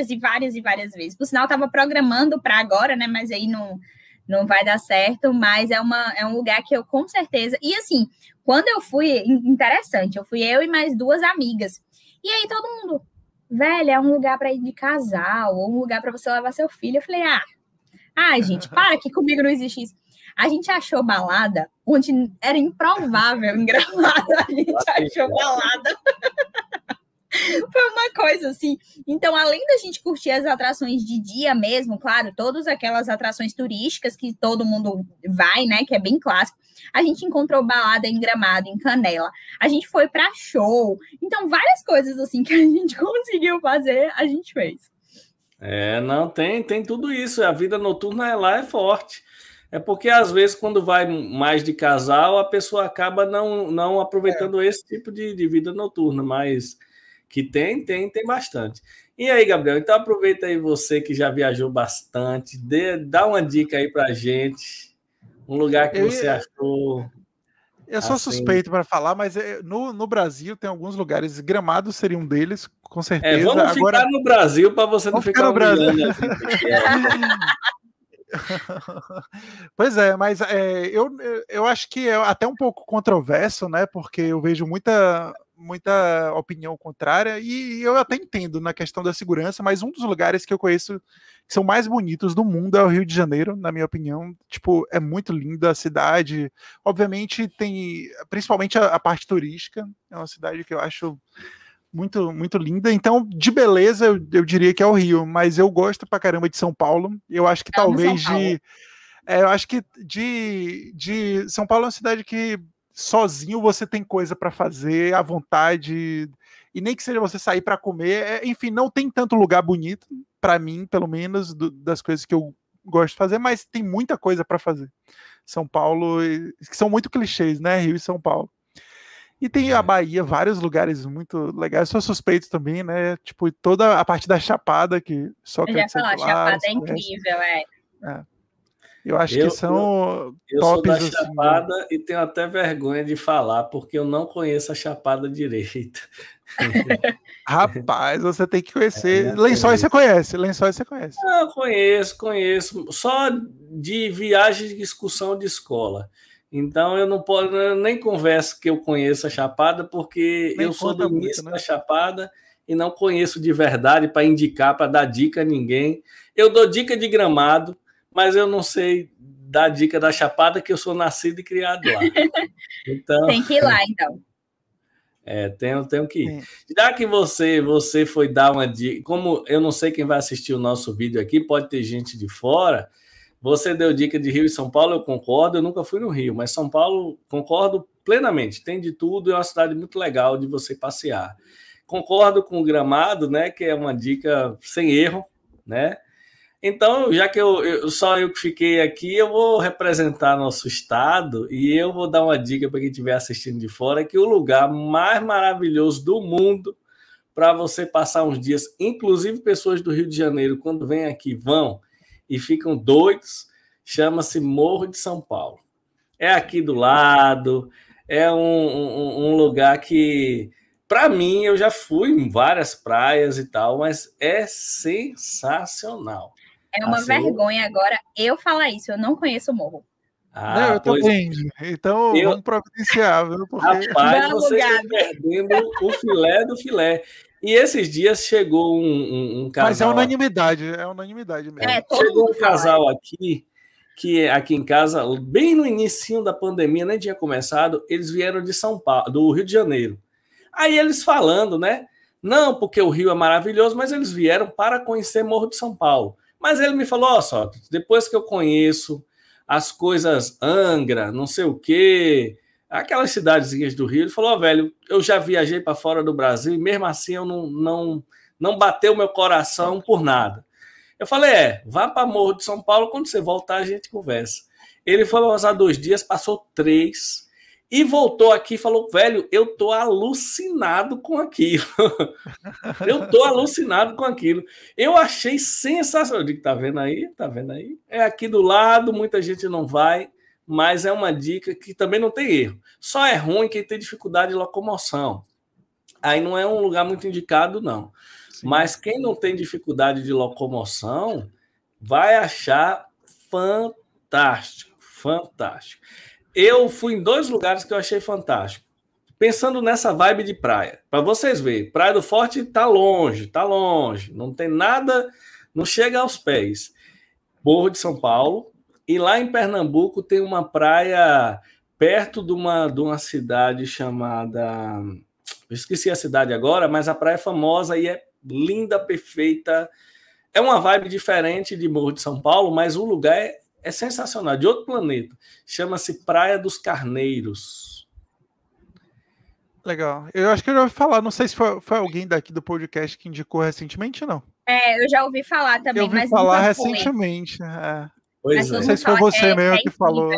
e várias e várias vezes. Por sinal, eu estava programando para agora, né? Mas aí não vai dar certo. Mas é um lugar que eu, com certeza... E, assim, quando eu fui... Interessante. Eu fui eu e mais 2 amigas. E aí, todo mundo... Velho, é um lugar para ir de casal. Ou um lugar para você levar seu filho. Eu falei, Ai, gente, para que comigo não existe isso. A gente achou balada onde era improvável em Gramado. A gente achou balada. Foi uma coisa assim. Então, além da gente curtir as atrações de dia mesmo, claro, todas aquelas atrações turísticas que todo mundo vai, né, que é bem clássico, a gente encontrou balada em Gramado, em Canela. A gente foi para show. Então, várias coisas assim que a gente conseguiu fazer, a gente fez. Não, tem tudo isso. A vida noturna lá é forte. É porque, às vezes, quando vai mais de casal, a pessoa acaba não aproveitando esse tipo de vida noturna, mas que tem bastante. E aí, Gabriel, então aproveita aí você que já viajou bastante, dá uma dica aí pra gente, um lugar que você achou... Eu sou suspeito para falar, mas no Brasil tem alguns lugares, Gramado seria um deles, com certeza. Vamos agora ficar no Brasil para você não ficar no Brasil. Pois é, mas eu acho que é até um pouco controverso, né? Porque eu vejo muita opinião contrária e eu até entendo na questão da segurança, mas um dos lugares que eu conheço que são mais bonitos do mundo é o Rio de Janeiro, na minha opinião. Tipo, é muito linda a cidade. Obviamente tem, principalmente a parte turística, é uma cidade que eu acho muito, muito linda. Então, de beleza, eu diria que é o Rio, mas eu gosto pra caramba de São Paulo. Eu acho que talvez eu acho que de São Paulo é uma cidade que sozinho você tem coisa para fazer à vontade, e nem que seja você sair para comer, enfim, não tem tanto lugar bonito, para mim, pelo menos, das coisas que eu gosto de fazer, mas tem muita coisa para fazer. São Paulo, que são muito clichês, né? Rio e São Paulo. E tem a Bahia, vários lugares muito legais. Eu sou suspeito também, né? Tipo, toda a parte da Chapada, que só eu já falar, Chapada é incrível, Eu acho que são eu tops. Eu sou da Chapada assim, e tenho até vergonha de falar, porque eu não conheço a Chapada direito. Rapaz, você tem que conhecer. Lençóis você conhece? Lençóis você conhece? Não, conheço. Só de viagem de excursão de escola. Então eu não posso, eu nem converso que eu conheço a Chapada, porque nem eu sou do início da Chapada e não conheço de verdade para indicar, para dar dica a ninguém. Eu dou dica de Gramado, mas eu não sei dar dica da Chapada, que eu sou nascido e criado lá. Então, tem que ir lá, então. Tenho que ir. Já que você foi dar uma dica, como eu não sei quem vai assistir o nosso vídeo aqui, pode ter gente de fora, você deu dica de Rio e São Paulo, eu concordo, eu nunca fui no Rio, mas São Paulo, concordo plenamente, tem de tudo, é uma cidade muito legal de você passear. Concordo com o Gramado, né, que é uma dica sem erro, né? Então, já que só eu que fiquei aqui, eu vou representar nosso estado e eu vou dar uma dica para quem estiver assistindo de fora, que o lugar mais maravilhoso do mundo para você passar uns dias, inclusive pessoas do Rio de Janeiro, quando vêm aqui, vão e ficam doidos, chama-se Morro de São Paulo. É aqui do lado, é um lugar que, para mim, eu já fui em várias praias e tal, mas é sensacional. É uma vergonha agora eu falar isso, eu não conheço o morro. Não, eu também. Então, vamos providenciar, viu? Porque... Rapaz, você está perdendo o filé do filé. E esses dias chegou um casal... Mas é unanimidade mesmo. Chegou um casal aqui, que aqui em casa, bem no início da pandemia, nem tinha começado, eles vieram de São Paulo, do Rio de Janeiro. Aí eles falando, né? Não, porque o Rio é maravilhoso, mas eles vieram para conhecer Morro de São Paulo. Mas ele me falou, Sócrates, depois que eu conheço as coisas Angra, não sei o quê, aquelas cidadezinhas do Rio, ele falou, velho, eu já viajei para fora do Brasil e mesmo assim eu não bateu meu coração por nada. Eu falei, vá para Morro de São Paulo, quando você voltar a gente conversa. Ele foi passar 2 dias, passou 3, e voltou aqui e falou, velho, eu tô alucinado com aquilo. Eu tô alucinado com aquilo. Eu achei sensacional. Eu digo, tá vendo aí? Tá vendo aí? É aqui do lado, muita gente não vai, mas é uma dica que também não tem erro. Só é ruim quem tem dificuldade de locomoção. Aí não é um lugar muito indicado, não. Sim. Mas quem não tem dificuldade de locomoção vai achar fantástico, fantástico. Eu fui em 2 lugares que eu achei fantástico. Pensando nessa vibe de praia, para vocês verem, Praia do Forte tá longe, não tem nada, não chega aos pés. Morro de São Paulo, e lá em Pernambuco tem uma praia perto de uma cidade chamada... Eu esqueci a cidade agora, mas a praia é famosa e é linda, perfeita. É uma vibe diferente de Morro de São Paulo, mas o lugar é sensacional, de outro planeta. Chama-se Praia dos Carneiros. Legal. Eu acho que eu já ouvi falar, não sei se foi alguém daqui do podcast que indicou recentemente, não. Eu já ouvi falar também, mas nunca falar recentemente. Pois não sei se foi você mesmo que falou.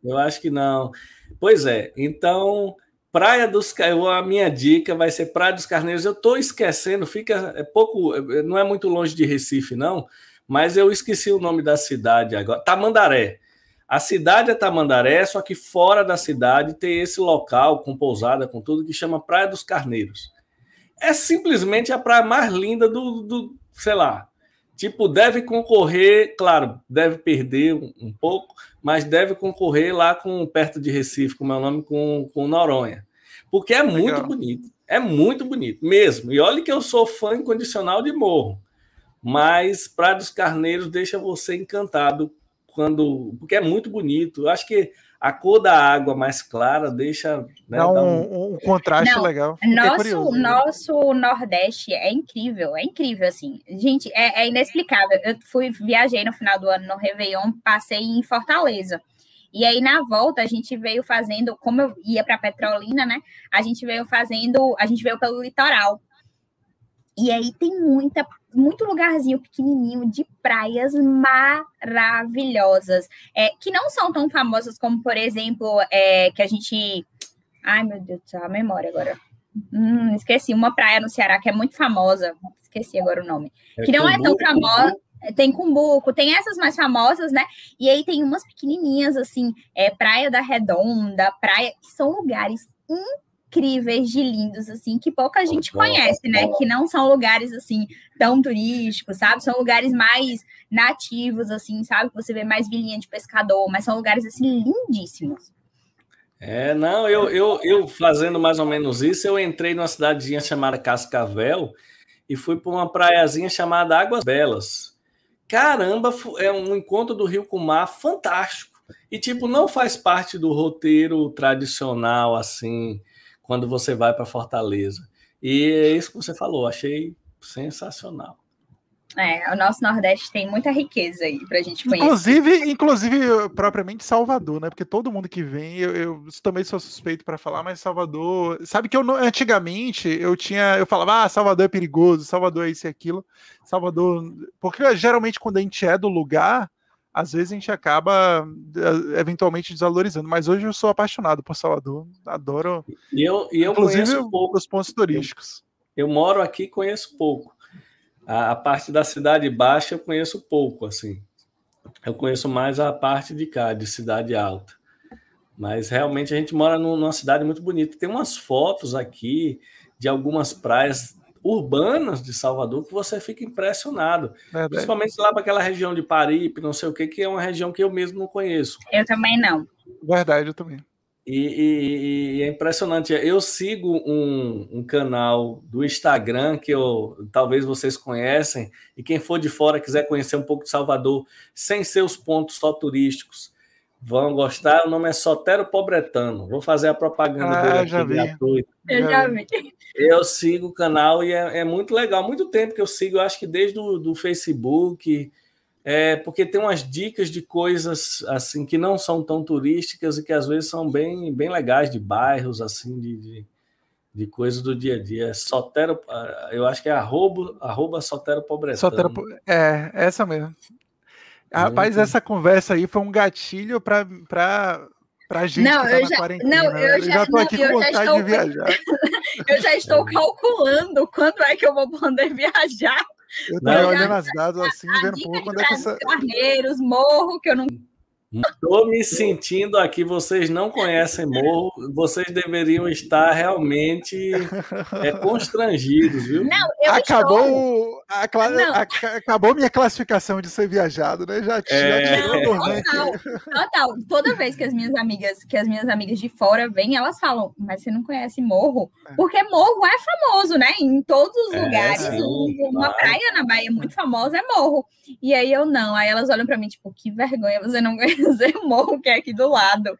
Eu acho que não. Pois é, então... Praia dos Carneiros, a minha dica vai ser Praia dos Carneiros. Eu estou esquecendo, não é muito longe de Recife, não, mas eu esqueci o nome da cidade agora. Tamandaré. A cidade é Tamandaré, só que fora da cidade tem esse local com pousada, com tudo, que chama Praia dos Carneiros. É simplesmente a praia mais linda sei lá, tipo, deve concorrer, claro, deve perder um pouco, mas deve concorrer lá perto de Recife, como é o nome, com Noronha. Porque é muito bonito mesmo. E olha que eu sou fã incondicional de morro, mas Praia dos Carneiros deixa você encantado, porque é muito bonito. Eu acho que a cor da água mais clara deixa... Né, dá um contraste legal. Nosso Nordeste é incrível, assim. Gente, é inexplicável. Eu viajei no final do ano no Réveillon, passei em Fortaleza. E aí, na volta, a gente veio fazendo, como eu ia para Petrolina, né? A gente veio pelo litoral. E aí tem muito lugarzinho pequenininho de praias maravilhosas, que não são tão famosas como, por exemplo, que a gente... Ai, meu Deus do céu, a memória agora. Esqueci, uma praia no Ceará que é muito famosa, esqueci agora o nome, que não é tão famosa. Tem Cumbuco, tem essas mais famosas, né? E aí tem umas pequenininhas, assim, Praia da Redonda, que são lugares incríveis de lindos, assim, que pouca gente conhece, né? Que não são lugares, assim, tão turísticos, sabe? São lugares mais nativos, assim, sabe? Que você vê mais vilinha de pescador, mas são lugares, assim, lindíssimos. Não, eu fazendo mais ou menos isso, eu entrei numa cidadezinha chamada Cascavel e fui para uma praiazinha chamada Águas Belas. Caramba, é um encontro do rio com o mar fantástico. E, tipo, não faz parte do roteiro tradicional, assim, quando você vai para Fortaleza. E é isso que você falou, achei sensacional. O nosso Nordeste tem muita riqueza aí pra gente conhecer. Inclusive, propriamente Salvador, né? Porque todo mundo que vem, eu também sou suspeito para falar, mas Salvador... Sabe que antigamente eu falava, Salvador é perigoso, Salvador é isso e aquilo. Salvador... Porque geralmente quando a gente é do lugar, às vezes a gente acaba eventualmente desvalorizando. Mas hoje eu sou apaixonado por Salvador, adoro. E eu inclusive conheço pouco. Os pontos turísticos. Eu moro aqui e conheço pouco. A parte da Cidade Baixa eu conheço pouco, assim. Eu conheço mais a parte de cá, de Cidade Alta. Mas realmente a gente mora numa cidade muito bonita. Tem umas fotos aqui de algumas praias urbanas de Salvador que você fica impressionado. Verdade. Principalmente lá para aquela região de Paripe, não sei o que é uma região que eu mesmo não conheço. Eu também não. Verdade, eu também. E é impressionante. Eu sigo um canal do Instagram que talvez vocês conhecem, e quem for de fora quiser conhecer um pouco de Salvador, sem ser os pontos só turísticos, vão gostar. O nome é Sotero Pobretano. Vou fazer a propaganda dele aqui gratuita. Eu já vi. Eu sigo o canal e é muito legal. Muito tempo que eu sigo, eu acho que desde do Facebook... porque tem umas dicas de coisas assim que não são tão turísticas e que às vezes são bem, bem legais, de bairros, assim, de coisas do dia a dia. Sotero, eu acho que é @ Sotero Pobretano. Essa mesmo. Rapaz, essa conversa aí foi um gatilho para gente que tá na quarentena. Eu já tô aqui com vontade de viajar. Eu já estou calculando quando é que eu vou poder viajar. Eu tô olhando as datas assim, vendo um pouco quando é que essa... Carneiros, morro, que eu não... Estou me sentindo aqui, vocês não conhecem morro, vocês deveriam estar realmente constrangidos, viu? Não, eu estou... Acabou minha classificação de ser viajado, né? Já tirou Total. Toda vez que as minhas amigas de fora vêm, elas falam, mas você não conhece morro? Porque morro é famoso, né? Em todos os lugares. Sim, uma praia na Bahia muito famosa é morro. E aí eu não. Aí elas olham para mim, tipo, que vergonha, você não conhecer morro que é aqui do lado.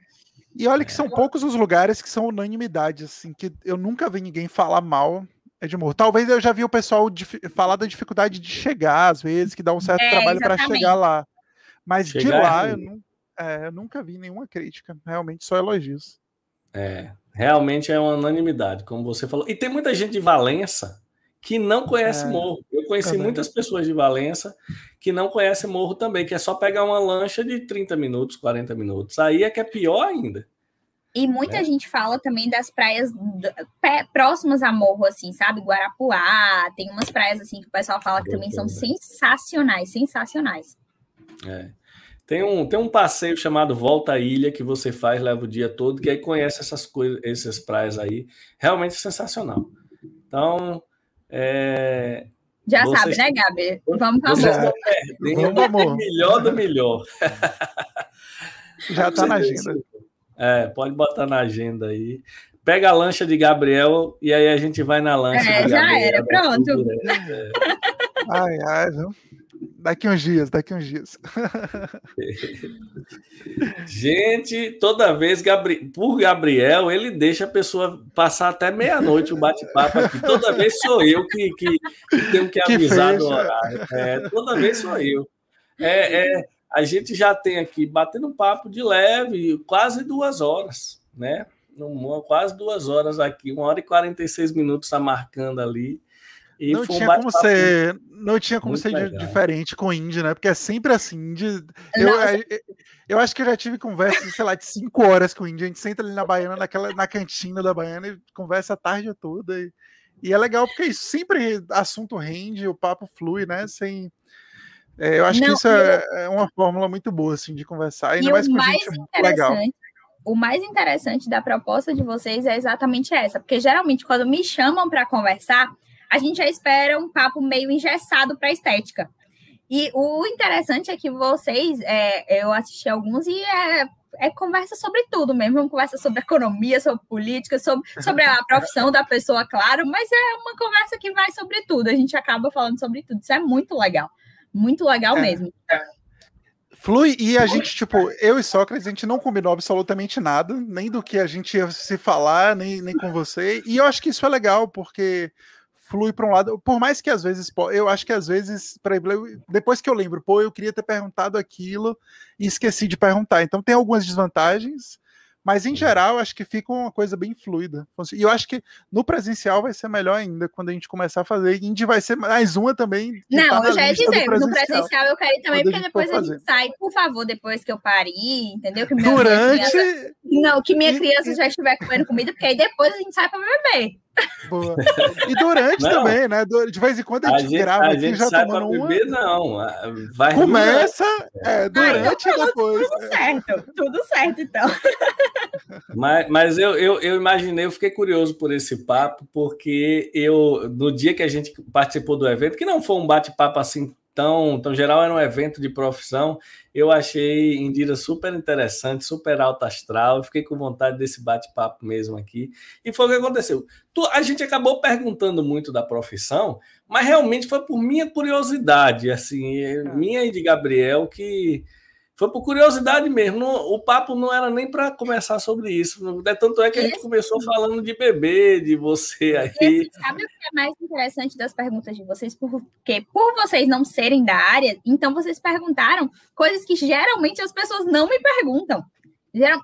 E olha que são poucos os lugares que são unanimidade, assim, que eu nunca vi ninguém falar mal de morro. Talvez eu já vi o pessoal falar da dificuldade de chegar, às vezes, que dá um certo trabalho para chegar lá. Mas de lá, eu nunca vi nenhuma crítica. Realmente, só elogios. Realmente é uma unanimidade, como você falou. E tem muita gente de Valença que não conhece morro. Eu conheci muitas pessoas de Valença que não conhecem morro também, que é só pegar uma lancha de 30 minutos, 40 minutos. Aí é que é pior ainda. E muita gente fala também das praias próximas a morro, assim, sabe? Guarapuá, tem umas praias assim que o pessoal fala que também são sensacionais. Tem um passeio chamado Volta à Ilha que você faz, leva o dia todo, que aí conhece essas coisas, essas praias aí. Realmente sensacional. Então, já sabe, né, Gabi? Vamos para Vocês estão perdendo o melhor do melhor. Já está na agenda. Pode botar na agenda aí. Pega a lancha de Gabriel e aí a gente vai na lancha de Gabriel. Já era, pronto. Ai, viu? Daqui uns dias. Gente, toda vez, por Gabriel, ele deixa a pessoa passar até meia-noite o bate-papo aqui. Toda vez sou eu que tenho que avisar do horário. Toda vez sou eu. A gente já tem aqui, batendo um papo de leve, quase 2 horas, né? Quase 2 horas aqui, 1h46 está marcando ali. E não tinha como ser diferente com o Indy, né? Porque é sempre assim, Indy. Eu acho que eu já tive conversa, sei lá, de 5 horas com o Indy. A gente senta ali na Baiana, na cantina da Baiana, e conversa a tarde toda. E é legal porque isso sempre assunto rende, o papo flui, né? Eu acho que isso é uma fórmula muito boa, assim, de conversar. Ainda mais com gente muito legal. O mais interessante da proposta de vocês é exatamente essa, porque geralmente quando me chamam para conversar, a gente já espera um papo meio engessado para a estética. E o interessante é que vocês, eu assisti alguns e conversa sobre tudo mesmo, conversa sobre economia, sobre política, sobre a profissão da pessoa, claro, mas é uma conversa que vai sobre tudo, a gente acaba falando sobre tudo, isso é muito legal mesmo. Flui, e a gente, tipo, eu e Sócrates, a gente não combinou absolutamente nada, nem do que a gente ia se falar, nem com você, e eu acho que isso é legal, porque flui para um lado, por mais que às vezes, eu acho que às vezes, depois que eu lembro, eu queria ter perguntado aquilo e esqueci de perguntar, então tem algumas desvantagens, mas em geral acho que fica uma coisa bem fluida, e eu acho que no presencial vai ser melhor ainda, quando a gente começar a fazer, e Indy vai ser mais uma também. Não, eu já ia dizer, no presencial eu quero ir também, porque depois a gente sai, por favor, depois que eu pare, entendeu? Que minha criança já estiver comendo comida, porque aí depois a gente sai para beber. Boa. E durante também, né? De vez em quando a gente grava aqui, já tomando uma. Beber, não. Vai começa, durante e depois. Tudo certo, então. Mas eu imaginei, eu fiquei curioso por esse papo, porque no dia que a gente participou do evento, que não foi um bate-papo assim tão geral, era um evento de profissão, eu achei Indira super interessante, super alta astral, eu fiquei com vontade desse bate-papo mesmo aqui, e foi o que aconteceu. A gente acabou perguntando muito da profissão, mas realmente foi por minha curiosidade, assim, minha e de Gabriel, que foi por curiosidade mesmo, o papo não era nem para conversar sobre isso, tanto é que a gente começou falando de bebê, de você aí. Sabe o que é mais interessante das perguntas de vocês? Porque por vocês não serem da área, então vocês perguntaram coisas que geralmente as pessoas não me perguntam.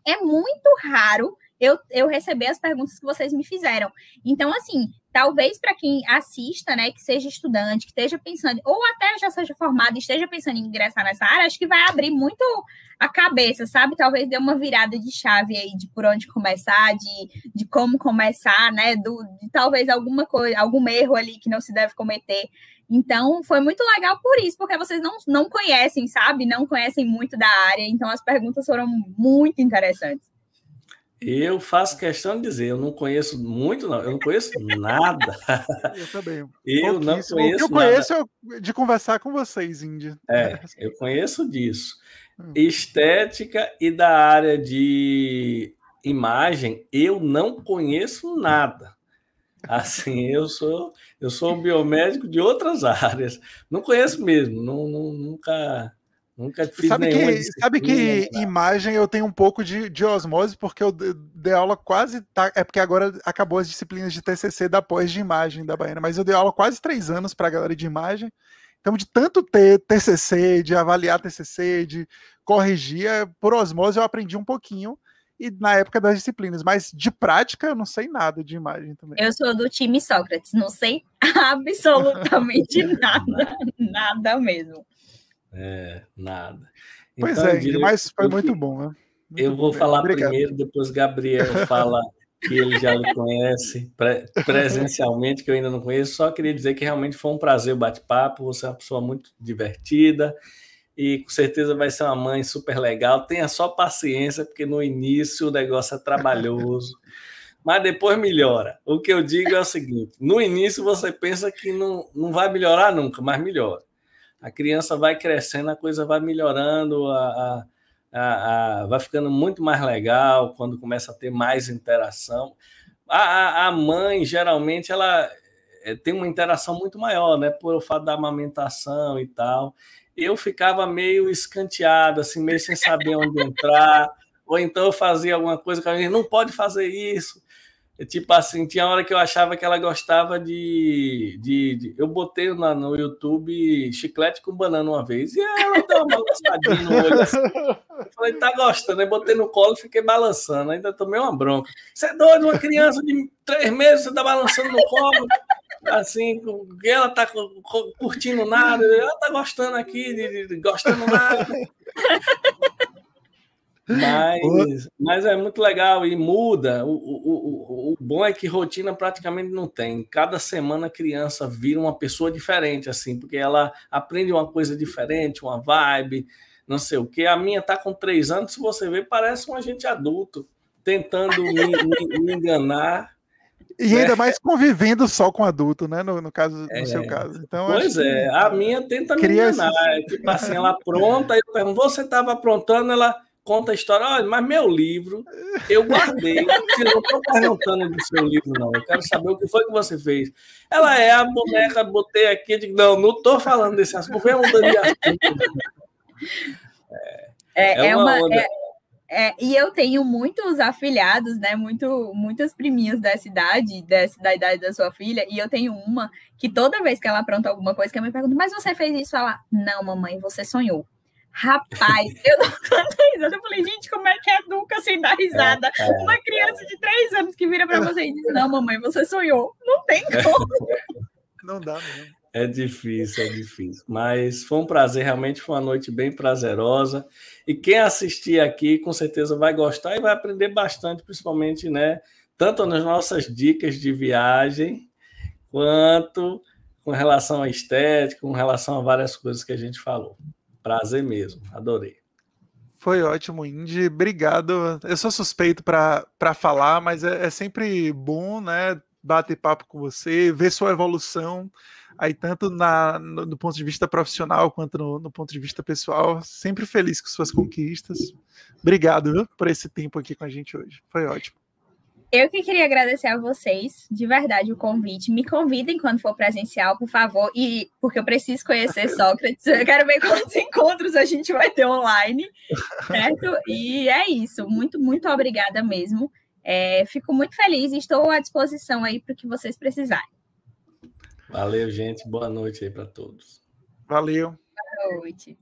É muito raro eu receber as perguntas que vocês me fizeram. Então, assim, talvez para quem assista, né, que seja estudante, que esteja pensando, ou até já seja formado e esteja pensando em ingressar nessa área, acho que vai abrir muito a cabeça, sabe? Talvez dê uma virada de chave aí de por onde começar, de como começar, né? De talvez alguma coisa, algum erro ali que não se deve cometer. Então, foi muito legal por isso, porque vocês não conhecem, sabe? Não conhecem muito da área, então as perguntas foram muito interessantes. Eu faço questão de dizer, eu não conheço muito, não. Eu não conheço nada. Eu também. Eu não conheço nada. Eu conheço de conversar com vocês, Indy. Eu conheço disso. Estética e da área de imagem, eu não conheço nada. Assim, eu sou um biomédico de outras áreas. Não conheço mesmo, nunca fiz nenhuma. Sabe que imagem eu tenho um pouco de osmose, porque eu dei aula quase... É porque agora acabou as disciplinas de TCC da pós de imagem da Baiana, mas eu dei aula quase 3 anos para a galera de imagem. Então, de tanto ter TCC, de avaliar TCC, de corrigir, por osmose eu aprendi um pouquinho, e na época das disciplinas, mas de prática eu não sei nada de imagem também. Eu sou do time Sócrates, não sei absolutamente nada mesmo. Nada. Pois então, mas foi muito bom, né? Eu vou falar primeiro, depois Gabriel fala que ele já lhe conhece presencialmente, que eu ainda não conheço. Só queria dizer que realmente foi um prazer o bate-papo, você é uma pessoa muito divertida e com certeza vai ser uma mãe super legal. Tenha só paciência, porque no início o negócio é trabalhoso, mas depois melhora. O que eu digo é o seguinte, no início você pensa que não vai melhorar nunca, mas melhora. A criança vai crescendo, a coisa vai melhorando, vai ficando muito mais legal quando começa a ter mais interação. A mãe, geralmente, ela tem uma interação muito maior, né? Por o fato da amamentação e tal. Eu ficava meio escanteado, assim, meio sem saber onde entrar, ou então eu fazia alguma coisa que a gente não pode fazer isso. Tipo assim, tinha hora que eu achava que ela gostava eu botei no YouTube chiclete com banana uma vez, e ela deu uma balançadinha no olho assim. Eu falei, tá gostando? Eu botei no colo e fiquei balançando, ainda tomei uma bronca. Você é doido, uma criança de 3 meses, você tá balançando no colo, assim, ela tá curtindo nada, ela tá gostando aqui, gostando nada. Mas é muito legal e muda. O bom é que rotina praticamente não tem. Cada semana a criança vira uma pessoa diferente, assim, porque ela aprende uma coisa diferente, uma vibe, não sei o quê. A minha tá com 3 anos, se você ver, parece um agente adulto, tentando me enganar. E ainda mais convivendo só com adulto, né? No seu caso. Então, pois é, a minha tenta me enganar. Tipo assim, ela apronta, eu pergunto, você estava aprontando, ela conta a história, olha, mas meu livro eu guardei. Eu não estou perguntando do seu livro, não. Eu quero saber o que foi que você fez. Ela a boneca, botei aqui, eu digo, não estou falando desse assunto, foi mudando de assunto. E eu tenho muitos afilhados, né? Muitas priminhas da idade da sua filha, e eu tenho uma que toda vez que ela apronta alguma coisa, que a mãe pergunta, mas você fez isso? Ela, não, mamãe, você sonhou. Rapaz, eu não tô dando risada. Eu falei, gente, como é que educa sem dar risada? Uma criança de 3 anos que vira para você e diz, não, mamãe, você sonhou. Não tem como. Não dá mesmo. É difícil. Mas foi um prazer, realmente foi uma noite bem prazerosa. E quem assistir aqui, com certeza vai gostar e vai aprender bastante, principalmente, né? Tanto nas nossas dicas de viagem, quanto com relação à estética, com relação a várias coisas que a gente falou. Prazer mesmo, adorei. Foi ótimo, Indy. Obrigado. Eu sou suspeito para falar, mas é sempre bom, né? Bater papo com você, ver sua evolução, aí tanto no ponto de vista profissional quanto no ponto de vista pessoal. Sempre feliz com suas conquistas. Obrigado, viu, por esse tempo aqui com a gente hoje. Foi ótimo. Eu que queria agradecer a vocês, de verdade, o convite. Me convidem quando for presencial, por favor, e porque eu preciso conhecer Sócrates. Eu quero ver quantos encontros a gente vai ter online, certo? E é isso. Muito, muito obrigada mesmo. Fico muito feliz e estou à disposição aí para o que vocês precisarem. Valeu, gente. Boa noite aí para todos. Valeu. Boa noite.